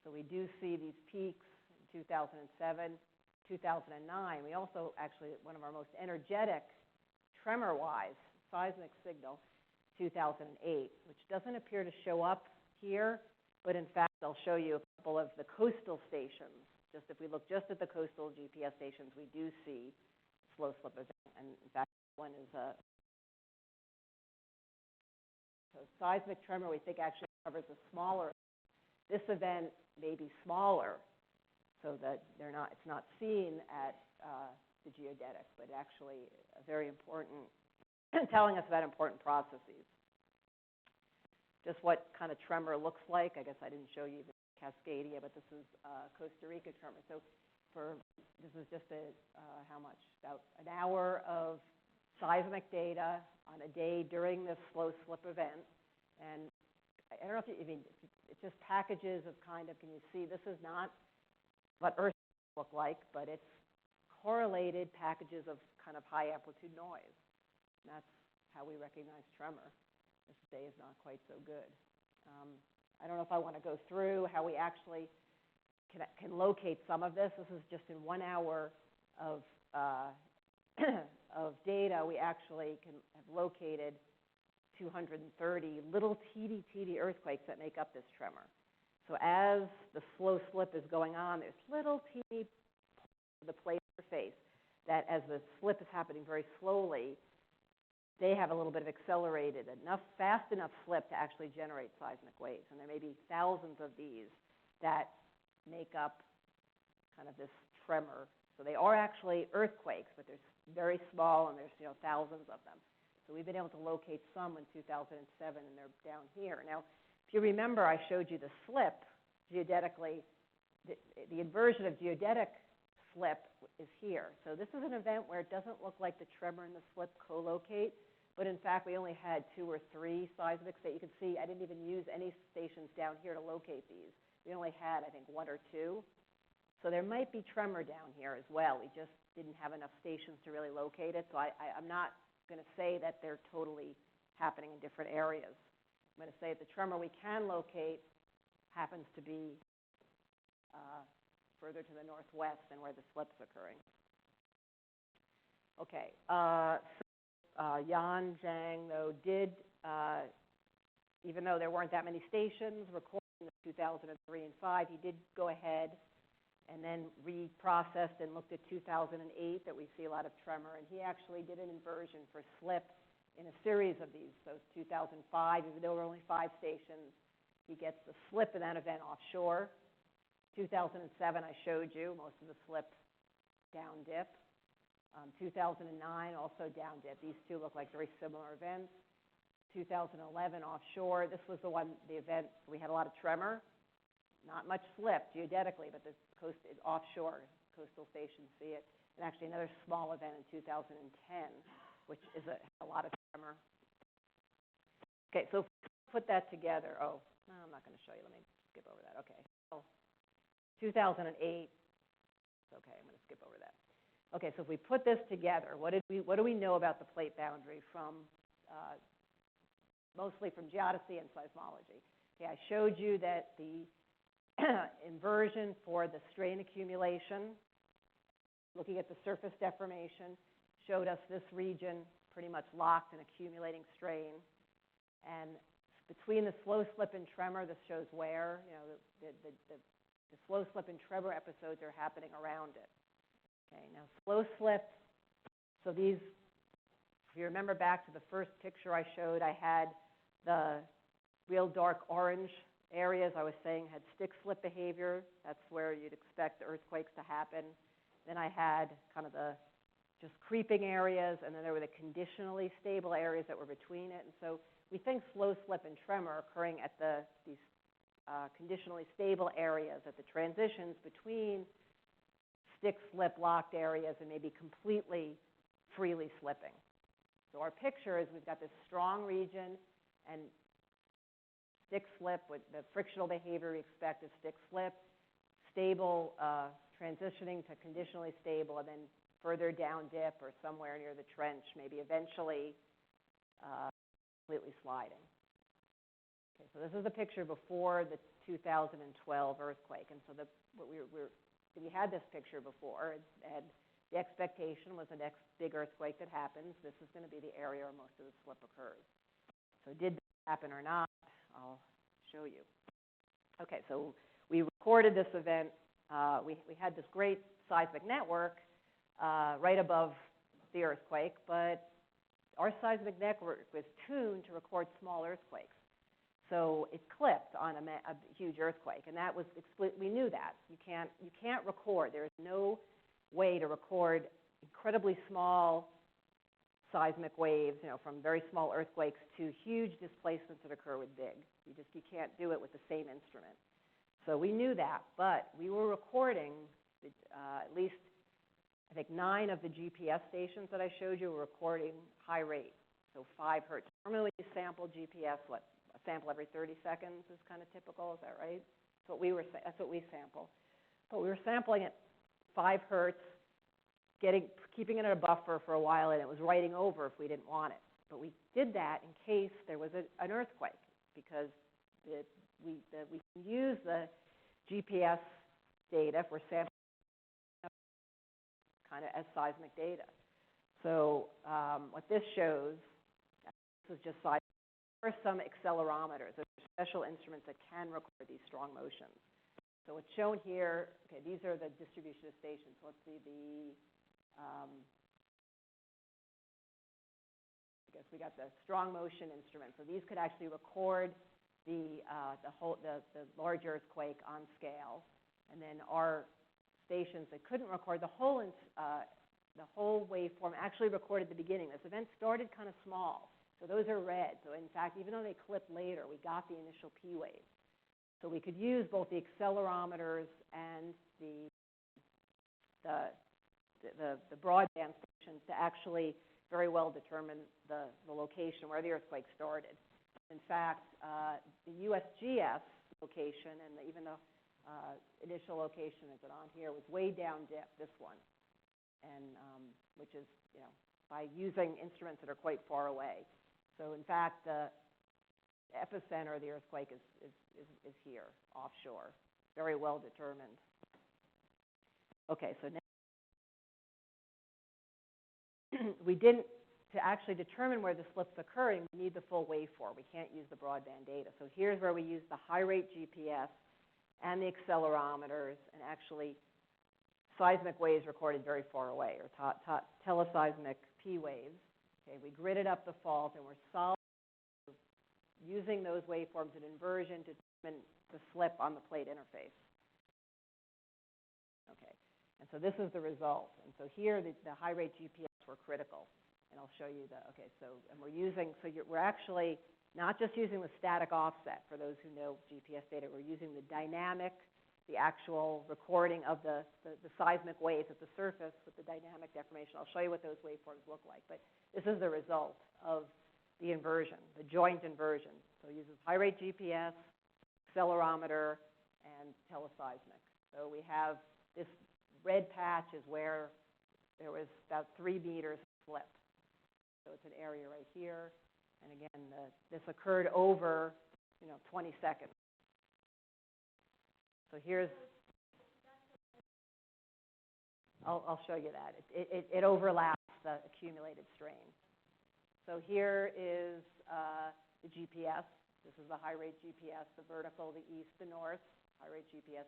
So we do see these peaks in 2007, 2009. We also actually, one of our most energetic tremor-wise seismic signal, 2008, which doesn't appear to show up here, but in fact, I'll show you a couple of the coastal stations. Just if we look just at the coastal GPS stations, we do see slow slip event. And in fact, one is so seismic tremor we think actually covers a smaller. This event may be smaller, so that it's not seen at the geodetic, but actually very important, telling us about important processes. Just what kind of tremor looks like. I guess I didn't show you the Cascadia, but this is Costa Rica tremor. So this is just how much? About an hour of seismic data on a day during this slow slip event. And I don't know if it's just packages of kind of, can you see, this is not what Earth look like, but it's correlated packages of kind of high amplitude noise. And that's how we recognize tremor. This day is not quite so good. I don't know if I want to go through how we actually can locate some of this. This is just in 1 hour of data. We actually have located 230 little teeny earthquakes that make up this tremor. So as the slow slip is going on, there's little teeny parts of the plate interface that, as the slip is happening very slowly, they have a little bit of accelerated, fast enough slip to actually generate seismic waves. And there may be thousands of these that make up kind of this tremor. So they are actually earthquakes, but they're very small, and there's thousands of them. So we've been able to locate some in 2007, and they're down here. Now, if you remember, I showed you the slip geodetically. The inversion of geodetic slip is here. So this is an event where it doesn't look like the tremor and the slip co-locate, but in fact, we only had 2 or 3 seismics that you can see. I didn't even use any stations down here to locate these. We only had, I think, 1 or 2. So there might be tremor down here as well. We just didn't have enough stations to really locate it. So I'm not going to say that they're totally happening in different areas. I'm going to say that the tremor we can locate happens to be further to the northwest than where the slip's occurring. Okay. Yan Zhang, though, did, even though there weren't that many stations recording in 2003 and 2005, he did go ahead and then reprocessed and looked at 2008 that we see a lot of tremor. And he actually did an inversion for slip in a series of these. So 2005, even though there were only 5 stations, he gets the slip in that event offshore. 2007, I showed you, most of the slip down dip. 2009, also down dip. These two look like very similar events. 2011, offshore. This was the event we had a lot of tremor. Not much slip geodetically, but the coast is offshore. Coastal stations see it. And actually another small event in 2010, which is a lot of tremor. Okay, so put that together. Oh, no, I'm not going to show you. Let me skip over that. Okay. So 2008. Okay, I'm going to skip over that. Okay, so if we put this together, what do we know about the plate boundary from mostly from geodesy and seismology? Okay, I showed you that the inversion for the strain accumulation, looking at the surface deformation, showed us this region pretty much locked in accumulating strain. And between the slow slip and tremor, this shows where the slow slip and tremor episodes are happening around it. Okay, now slow slip, so these, if you remember back to the first picture I showed, I had the real dark orange areas I was saying had stick slip behavior. That's where you'd expect earthquakes to happen. Then I had kind of the just creeping areas, and then there were the conditionally stable areas that were between it. And so we think slow slip and tremor are occurring at these conditionally stable areas, at the transitions between stick slip locked areas and maybe completely freely slipping. So our picture is we've got this strong region and stick slip with the frictional behavior we expect is stick slip, stable transitioning to conditionally stable, and then further down dip or somewhere near the trench, maybe eventually completely sliding. Okay, so this is the picture before the 2012 earthquake, and so we had this picture before, and the expectation was the next big earthquake that happens, this is going to be the area where most of the slip occurs. So did that happen or not? I'll show you. Okay, so we recorded this event. We had this great seismic network right above the earthquake, but our seismic network was tuned to record small earthquakes. So it clipped on a huge earthquake, and that was we knew that. You can't record. There is no way to record incredibly small seismic waves, from very small earthquakes to huge displacements that occur with big. You can't do it with the same instrument. So we knew that, but we were recording at least, I think, 9 of the GPS stations that I showed you were recording high rate, so 5 hertz. Normally you sample GPS, a sample every 30 seconds is kind of typical, is that right? That's what we sample. But we were sampling at 5 hertz, keeping it in a buffer for a while, and it was writing over if we didn't want it. But we did that in case there was an earthquake, because we can use the GPS data for sampling kind of as seismic data. So what this shows, this is just seismic. There are some accelerometers. There are special instruments that can record these strong motions. So what's shown here, okay, these are the distribution of stations. So let's see I guess we got the strong motion instrument. So these could actually record the large earthquake on scale. And then our stations that couldn't record the whole waveform actually recorded the beginning. This event started kind of small, so those are red. So in fact, even though they clipped later, we got the initial P wave. So we could use both the accelerometers and the broadband stations to actually very well determine the location where the earthquake started. In fact, the USGS location and even the initial location, is it on here, was way down dip, this one, and which is, by using instruments that are quite far away. So in fact, the epicenter of the earthquake is here, offshore, very well determined. Okay, so now we didn't, to actually determine where the slip's occurring, we need the full waveform. We can't use the broadband data. So here's where we use the high rate GPS and the accelerometers, and actually seismic waves recorded very far away, or teleseismic P waves. Okay, we gridded up the fault, and we're solving using those waveforms in inversion to determine the slip on the plate interface. Okay, and so this is the result. And so here, the high rate GPS were critical, and I'll show you and we're using, we're actually not just using the static offset. For those who know GPS data, we're using the dynamic, the actual recording of the seismic waves at the surface with the dynamic deformation. I'll show you what those waveforms look like. But this is the result of the inversion, the joint inversion. So it uses high rate GPS, accelerometer, and teleseismic. So we have this red patch is where there was about 3 meters slip. So it's an area right here. And again, this occurred over, 20 seconds. So here's, I'll show you that. It overlaps the accumulated strain. So here is the GPS. This is the high rate GPS, the vertical, the east, the north, high rate GPS,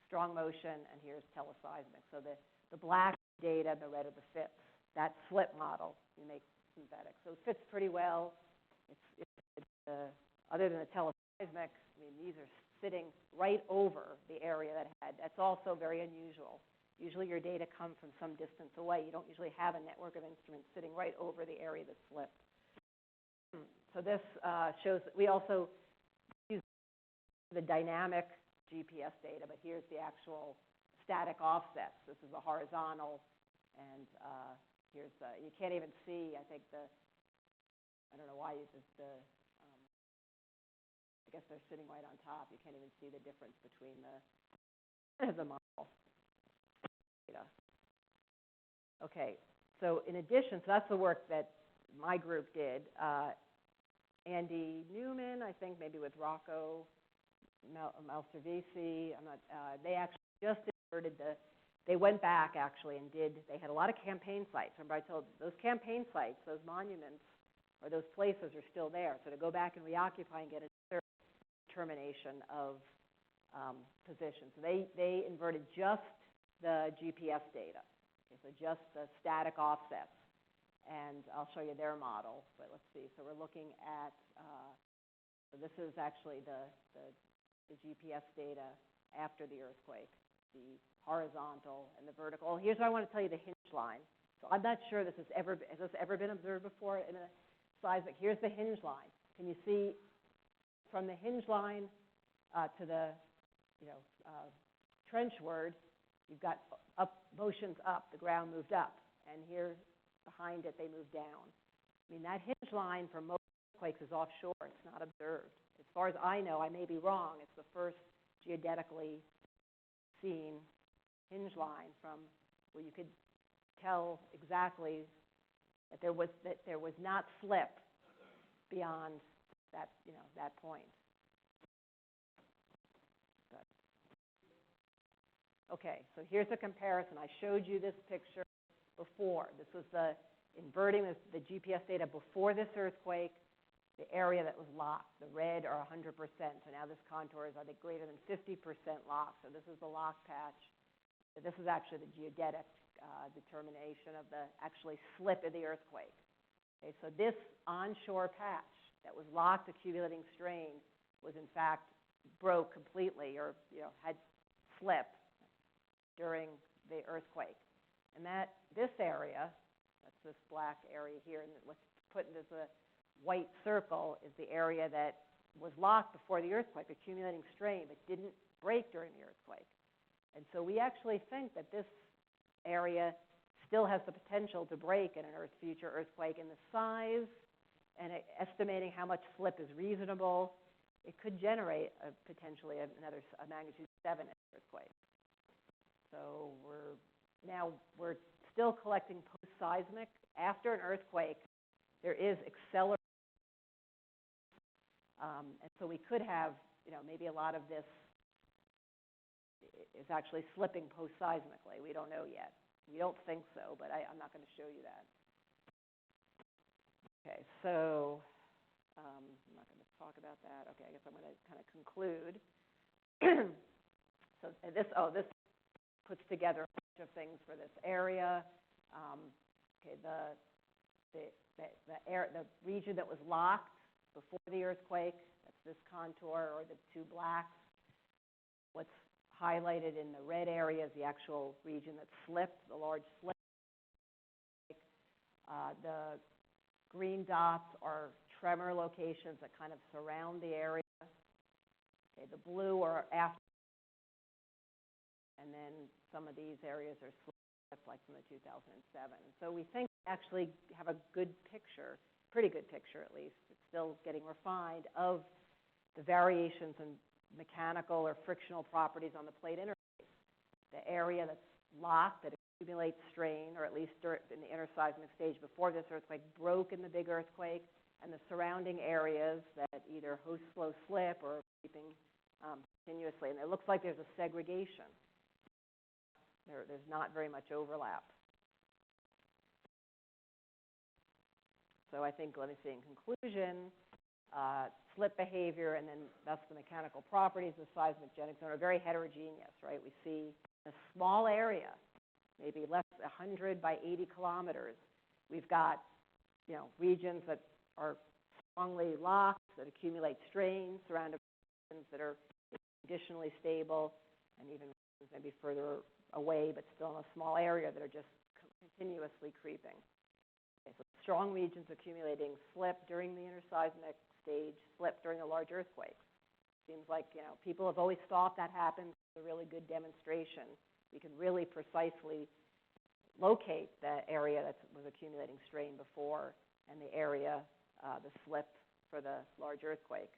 strong motion, and here's teleseismic. So the black data, the red are the FIPS. That slip model you make synthetic. So it fits pretty well. Other than the teleseismic, these are sitting right over the area that's also very unusual. Usually your data come from some distance away. You don't usually have a network of instruments sitting right over the area that slipped. So this shows that we also use the dynamic GPS data, but here's the actual static offsets. This is the horizontal, and here's you can't even see, I think, I don't know why I guess they're sitting right on top. You can't even see the difference between the model data. Okay, so in addition, so that's the work that my group did. Andy Newman, I think, maybe with Rocco Malservisi, they actually just inverted they went back actually and they had a lot of campaign sites. Remember I told those campaign sites, those monuments, or those places are still there. So to go back and reoccupy and get a determination of position. So they inverted just the GPS data. Okay, so just the static offsets. And I'll show you their model, but let's see. So we're looking at, so this is actually the GPS data after the earthquake, the horizontal and the vertical. Oh, here's what I want to tell you, the hinge line. So I'm not sure has this ever been observed before in a seismic. Here's the hinge line. Can you see from the hinge line to the trenchward, you've got motions up, the ground moved up, and here behind it they moved down. That hinge line for most earthquakes is offshore. It's not observed. As far as I know, I may be wrong, it's the first geodetically seen hinge line from where you could tell exactly that there was not slip beyond that that point. Good. Okay, so here's a comparison. I showed you this picture before. This was the inverting the GPS data before this earthquake, the area that was locked. The red are 100%. So now this contour is, I think, greater than 50% locked. So this is the lock patch. So this is actually the geodetic determination of the actually slip of the earthquake. Okay, so this onshore patch that was locked accumulating strain was in fact broke completely, or had slip during the earthquake. And this area, that's this black area here, and let's put it as a white circle, is the area that was locked before the earthquake, accumulating strain, but didn't break during the earthquake. And so we actually think that this area still has the potential to break in a future earthquake, and the size and estimating how much slip is reasonable, it could generate potentially another magnitude 7 earthquake. So we're still collecting post-seismic. After an earthquake, there is acceleration. And so we could have, maybe a lot of this is actually slipping post-seismically. We don't know yet. We don't think so, but I'm not going to show you that. Okay, so I'm not going to talk about that. Okay, I guess I'm going to kind of conclude. So this puts together a bunch of things for this area. Okay, the region that was locked before the earthquake, that's this contour or the two blacks. What's highlighted in the red area is the actual region that slipped, the large slip. The green dots are tremor locations that kind of surround the area. Okay, the blue are after, and then some of these areas are slipped, like from the 2007. So we think we actually have a good picture, pretty good picture at least. It's still getting refined of the variations in mechanical or frictional properties on the plate interface. The area that's locked, that accumulates strain, or at least in the interseismic stage before this earthquake, broke in the big earthquake, and the surrounding areas that either host slow slip or keeping continuously. And it looks like there's a segregation. There's not very much overlap. So I think, let me see, in conclusion, slip behavior and then thus the mechanical properties of the seismic zone are very heterogeneous, right? We see a small area, maybe less than 100 by 80 kilometers. We've got, regions that are strongly locked, that accumulate strain, surrounded regions that are conditionally stable, and even maybe further away, but still in a small area that are just continuously creeping. Okay, so strong regions accumulating slip during the interseismic stage, slip during a large earthquake. Seems like, people have always thought that happens. It's a really good demonstration. We can really precisely locate the area that was accumulating strain before and the area, the slip for the large earthquake.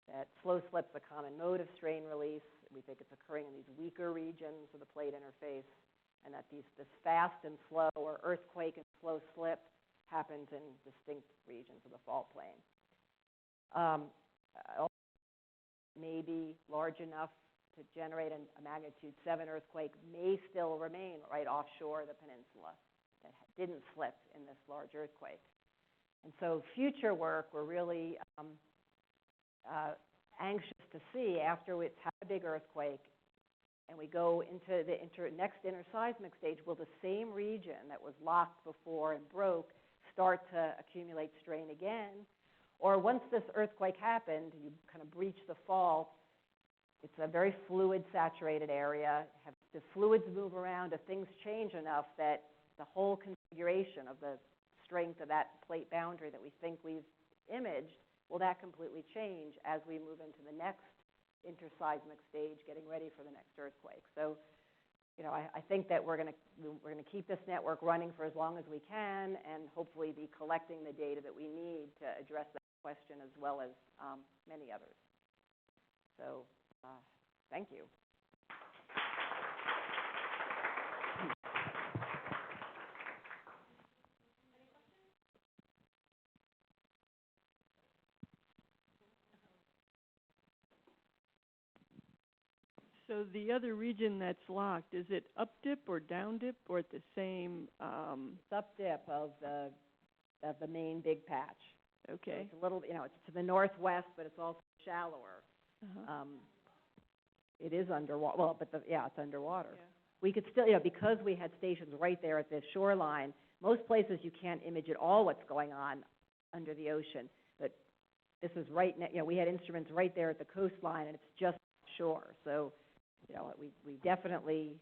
That slow slip's a common mode of strain release. We think it's occurring in these weaker regions of the plate interface, and that this fast and slow, or earthquake and slow slip, happens in distinct regions of the fault plane. Maybe large enough to generate a magnitude 7 earthquake may still remain right offshore the peninsula that didn't slip in this large earthquake. And so future work, we're really anxious to see after it's had a big earthquake and we go into the next interseismic stage, will the same region that was locked before and broke start to accumulate strain again? Or once this earthquake happened, you kind of breach the fault, it's a very fluid-saturated area. The fluids move around, if things change enough that the whole configuration of the strength of that plate boundary that we think we've imaged, will that completely change as we move into the next interseismic stage, getting ready for the next earthquake? So, I think that we're going to keep this network running for as long as we can, and hopefully be collecting the data that we need to address that question as well as many others. So, thank you. So the other region that's locked, is it up dip or down dip, or at the same? It's up dip of the main big patch. Okay. So it's a little, it's to the northwest, but it's also shallower. Uh-huh. It is underwater. Well, but it's underwater. Yeah. We could still, because we had stations right there at the shoreline. Most places you can't image at all what's going on under the ocean, but this is right. We had instruments right there at the coastline, and it's just shore. So you know, we definitely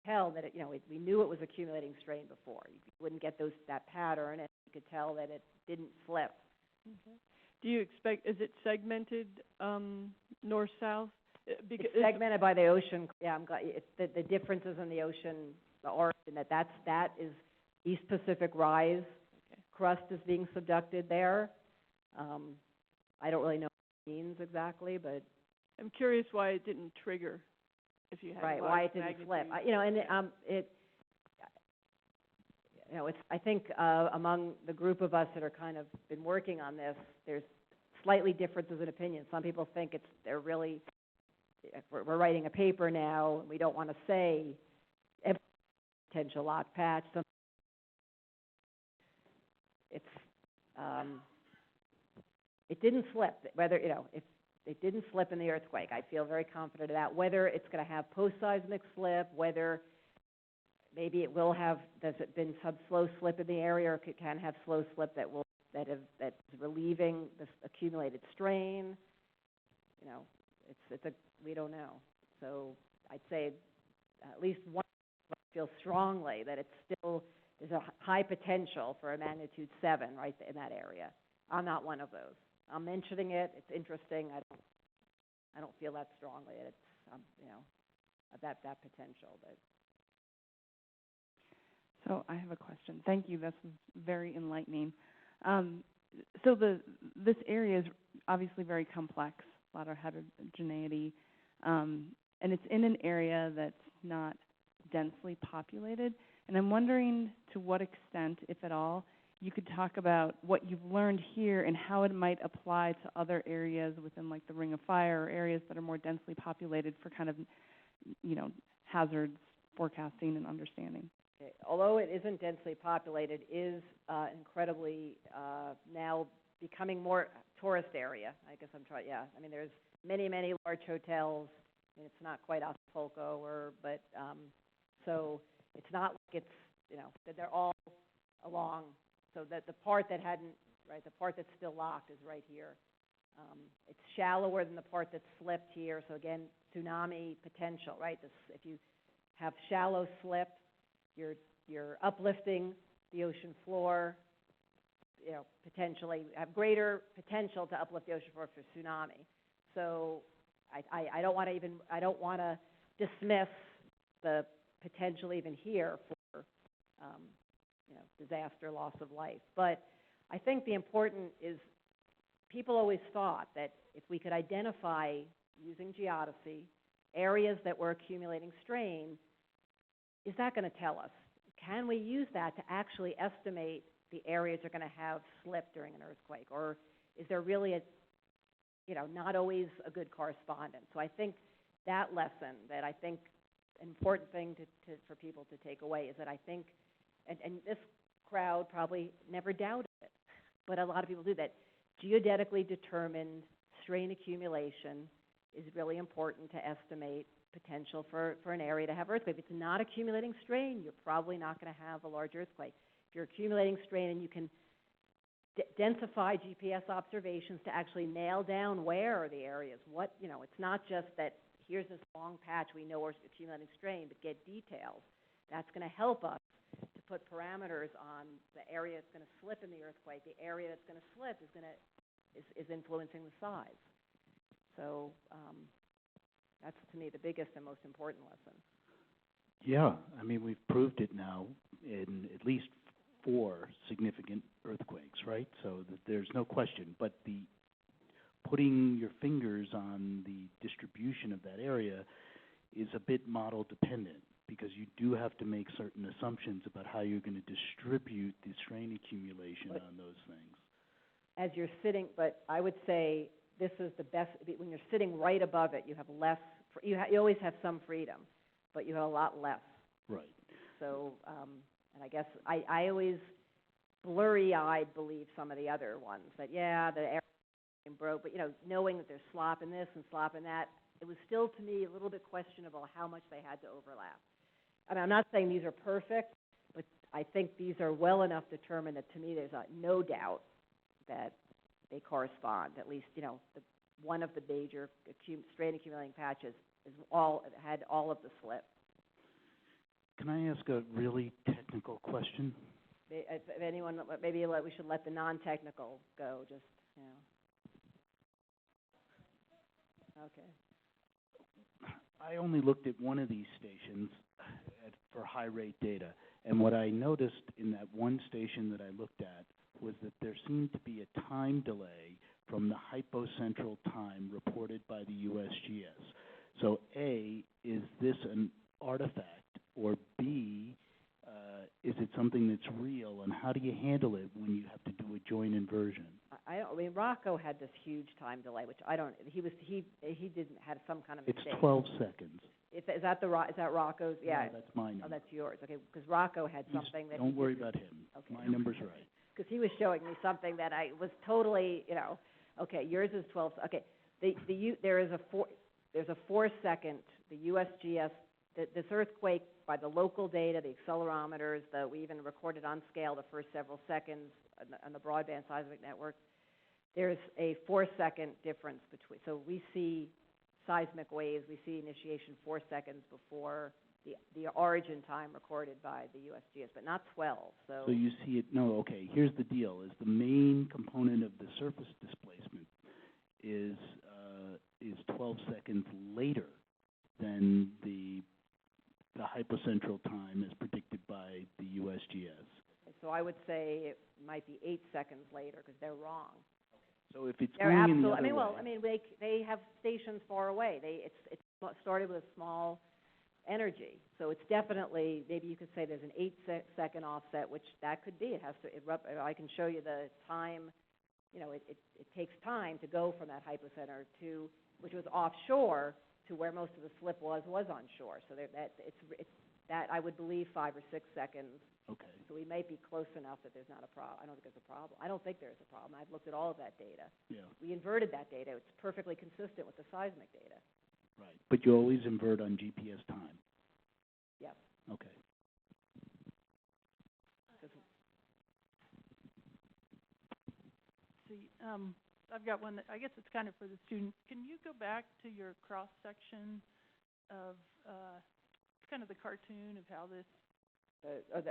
tell that it, you know, we knew it was accumulating strain before. You wouldn't get that pattern, and you could tell that it didn't slip. Okay. Do you expect, is it segmented north-south? It's segmented by the ocean. Yeah, I'm glad. It's the differences in the ocean, the origin, that is East Pacific rise. Okay. Crust is being subducted there. I don't really know what it means exactly, but I'm curious why it didn't trigger if you had right, a large why it didn't magnitude. flip. You know, and it, you know, it's, I think among the group of us that are kind of been working on this, there's slightly differences in opinion. Some people think they're really, we're writing a paper now, and we don't want to say every potential lock patch. It didn't slip. Whether, you know, if it didn't slip in the earthquake, I feel very confident of that. Whether it's going to have post-seismic slip, whether maybe it will have, has it been slow slip in the area, or it can have slow slip that's relieving this accumulated strain. You know, we don't know. So I'd say at least one feels strongly that it's still, there's a high potential for a magnitude 7 right in that area. I'm not one of those. I'm mentioning it. It's interesting. I don't feel that strongly. It's you know, that potential. But so I have a question. Thank you. This is very enlightening. So this area is obviously very complex, a lot of heterogeneity, and it's in an area that's not densely populated. And I'm wondering to what extent, if at all, you could talk about what you've learned here and how it might apply to other areas within, like, the Ring of Fire, or areas that are more densely populated for kind of, you know, hazards forecasting and understanding. okay. Although it isn't densely populated, it is incredibly now becoming more tourist area. I guess yeah. I mean, there's many large hotels. I mean, it's not quite Acapulco, but so it's not like it's, you know, that they're all along. So that the part that hadn't, right, the part that's still locked is right here. It's shallower than the part that's slipped here. So again, tsunami potential, right? If you have shallow slip, you're uplifting the ocean floor. You know, potentially have greater potential to uplift the ocean floor for tsunami. So I don't want to dismiss the potential even here for you know, disaster, loss of life. But I think the important is, people always thought that if we could identify, using geodesy, areas that were accumulating strain, is that going to tell us? Can we use that to actually estimate the areas that are going to have slip during an earthquake? Or is there really you know, not always a good correspondence? So I think that lesson, that I think an important thing for people to take away is that I think, and this crowd probably never doubted it, but a lot of people do, that geodetically determined strain accumulation is really important to estimate potential for an area to have earthquake. If it's not accumulating strain, you're probably not going to have a large earthquake. If you're accumulating strain and you can densify GPS observations to actually nail down where are the areas, what, you know, it's not just that here's this long patch we know we're accumulating strain, but get details. That's going to help us to put parameters on the area that's going to slip in the earthquake. The area that's going to slip is influencing the size. So that's, to me, the biggest and most important lesson. Yeah, I mean, we've proved it now in at least 4 significant earthquakes, right? So that there's no question. But the putting your fingers on the distribution of that area is a bit model dependent, because you do have to make certain assumptions about how you're going to distribute the strain accumulation on those things. As you're sitting, but I would say this is the best, when you're sitting right above it, you have less, you always have some freedom, but you have a lot less. Right. So, and I guess I always blurry-eyed believe some of the other ones, that, yeah, the area broke, but, you know, knowing that there's slop in this and slop in that, it was still, to me, a little bit questionable how much they had to overlap. I mean, I'm not saying these are perfect, but I think these are well enough determined that, to me, there's no doubt that they correspond. At least, you know, one of the major strain accumulating patches had all of the slip. Can I ask a really technical question? If anyone, maybe we should let the non-technical go, just, you know. Okay. I only looked at one of these stations for high rate data, and what I noticed in that one station that I looked at was that there seemed to be a time delay from the hypocentral time reported by the USGS. So A, is this an artifact, or B, is it something that's real, and how do you handle it when you have to do a joint inversion? I mean, Rocco had this huge time delay, which I don't. He didn't have some kind of mistake. It's 12 seconds. Is that Rocco's? Yeah. No, that's mine. Oh, that's yours. Okay, because Rocco had something that. Don't worry about him. Okay. My number's right. Because he was showing me something that I was totally, you know. Okay, yours is 12. Okay, there's a 4 second. The USGS. This earthquake, by the local data, the accelerometers, we even recorded on scale the first several seconds on the broadband seismic network. There's a 4 second difference between. So we see seismic waves. We see initiation 4 seconds before the origin time recorded by the USGS, but not 12. So you see it. No, okay. Here's the deal: is the main component of the surface displacement is 12 seconds later than the hypocentral time as predicted by the USGS. So I would say it might be 8 seconds later because they're wrong. So if it's they're going in the absolutely. other way, They have stations far away. It started with a small energy, so it's definitely, maybe you could say there's an 8-second offset, which that could be. It has to erupt. I can show you the time. You know, it takes time to go from that hypocenter to, which was offshore, to where most of the slip was onshore. So that I would believe 5 or 6 seconds. okay. So we might be close enough that there's not a problem. I don't think there's a problem. I don't think there's a problem. I've looked at all of that data. Yeah. We inverted that data. It's perfectly consistent with the seismic data. Right. But you always invert on GPS time. Yes. Okay. See, I've got one that I guess it's kind of for the student. Can you go back to your cross section of it's kind of the cartoon of how this The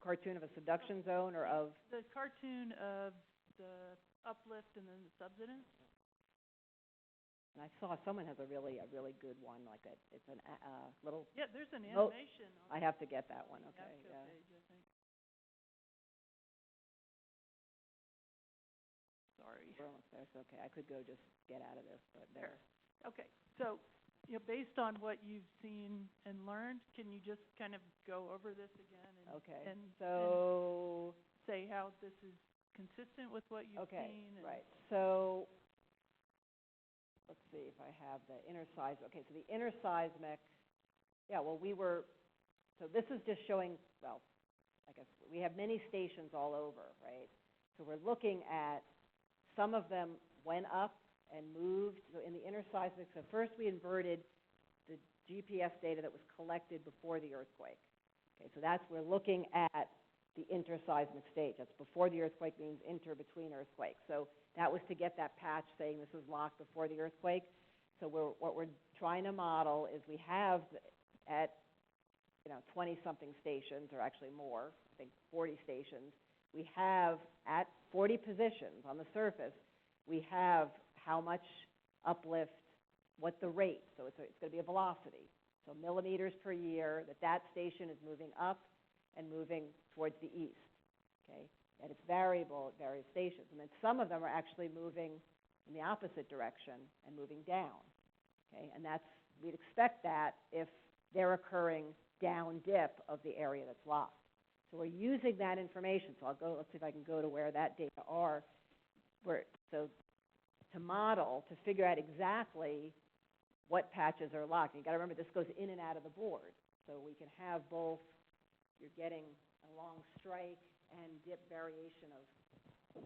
cartoon of a subduction zone, or of the cartoon of the uplift and then the subsidence? and I saw someone has a really good one, like it's an little. Yeah, there's an animation. I have to get that one. Okay. UNAVCO Yeah. page, I think. Sorry. We're almost there. It's okay. I could go just get out of this, but there. Okay, so based on what you've seen and learned, can you just kind of go over this again and So say how this is consistent with what you've seen? And right. So let's see if I have the inner seismic. Okay, so the inner seismic. Yeah. Well, so this is just showing. Well, I guess we have many stations all over, right? So we're looking at. Some of them went up and moved. So in the inner seismic, so first we inverted the GPS data that was collected before the earthquake. Okay, so we're looking at the interseismic stage. That's before the earthquake, means between earthquakes. So that was to get that patch saying this was locked before the earthquake. So what we're trying to model is we have at 20-something stations, or actually more, I think 40 stations, we have at 40 positions on the surface, we have how much uplift, what the rate. So it's going to be a velocity. So millimeters per year, that station is moving up and moving towards the east. Okay, and it's variable at various stations. And then some of them are actually moving in the opposite direction and moving down. Okay, and we'd expect that if they're occurring down dip of the area that's locked. So we're using that information. So let's see if I can go to where that data are. So to model, to figure out exactly what patches are locked. You've got to remember this goes in and out of the board. So we can have both, you're getting a long strike and dip variation of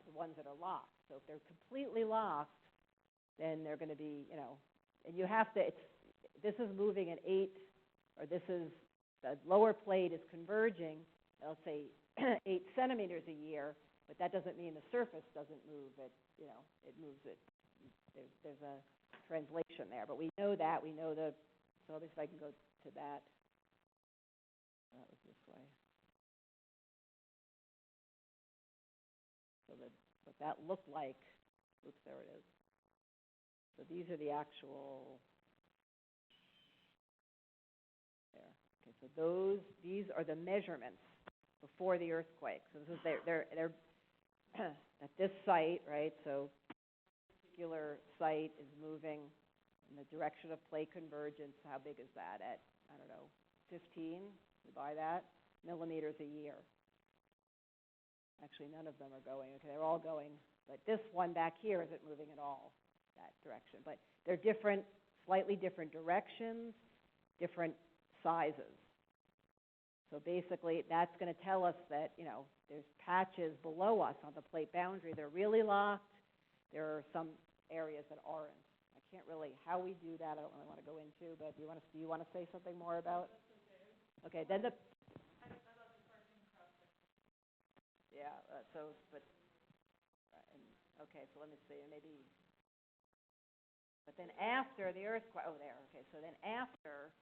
the ones that are locked. So if they're completely locked, then they're going to be, and you have to, this is moving at 8, or this is, the lower plate is converging, let's say 8 centimeters a year, But that doesn't mean the surface doesn't move. It moves it. There's a translation there, but we know that. We know so at least I can go to that. That was this way. So what that looked like, oops, there it is. So these are the actual, there. Okay, so these are the measurements before the earthquake. So this is they're at this site, right? So particular site is moving in the direction of plate convergence. How big is that? At, I don't know, 15, we buy that, millimeters a year. Actually, none of them are going. Okay, they're all going, but this one back here isn't moving at all that direction. But they're different, slightly different directions, different sizes. So basically, that's going to tell us that, there's patches below us on the plate boundary. They're really locked. There are some areas that aren't. I can't really, how we do that, I don't really want to go into, but do you want to say something more about? Okay, then yeah, okay, so let me see, maybe, but then after the earthquake, so then after,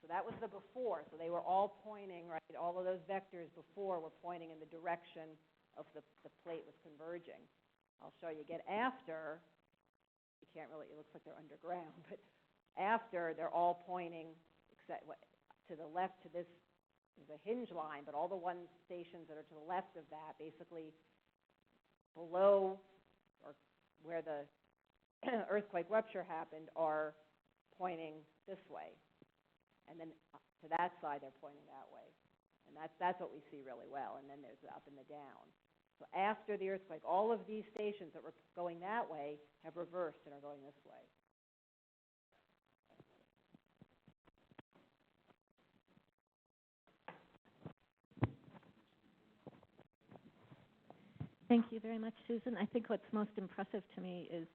so that was the before, so they were all pointing, right, all of those vectors before were pointing in the direction of the plate was converging. I'll show you again. After, you can't really, it looks like they're underground, but after, they're all pointing except to the left to this, there's a hinge line, but all the one stations that are to the left of that, basically below or where the earthquake rupture happened, are pointing this way. And then to that side, they're pointing that way. And that's what we see really well. And then there's the up and the down. So after the earthquake, all of these stations that were going that way have reversed and are going this way. Thank you very much, Susan. I think what's most impressive to me is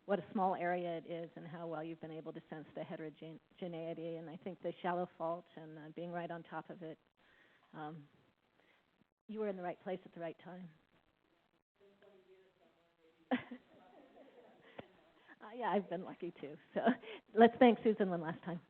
what a small area it is and how well you've been able to sense the heterogeneity. And I think the shallow fault and being right on top of it, you were in the right place at the right time. Yeah, I've been lucky too. So let's thank Susan one last time.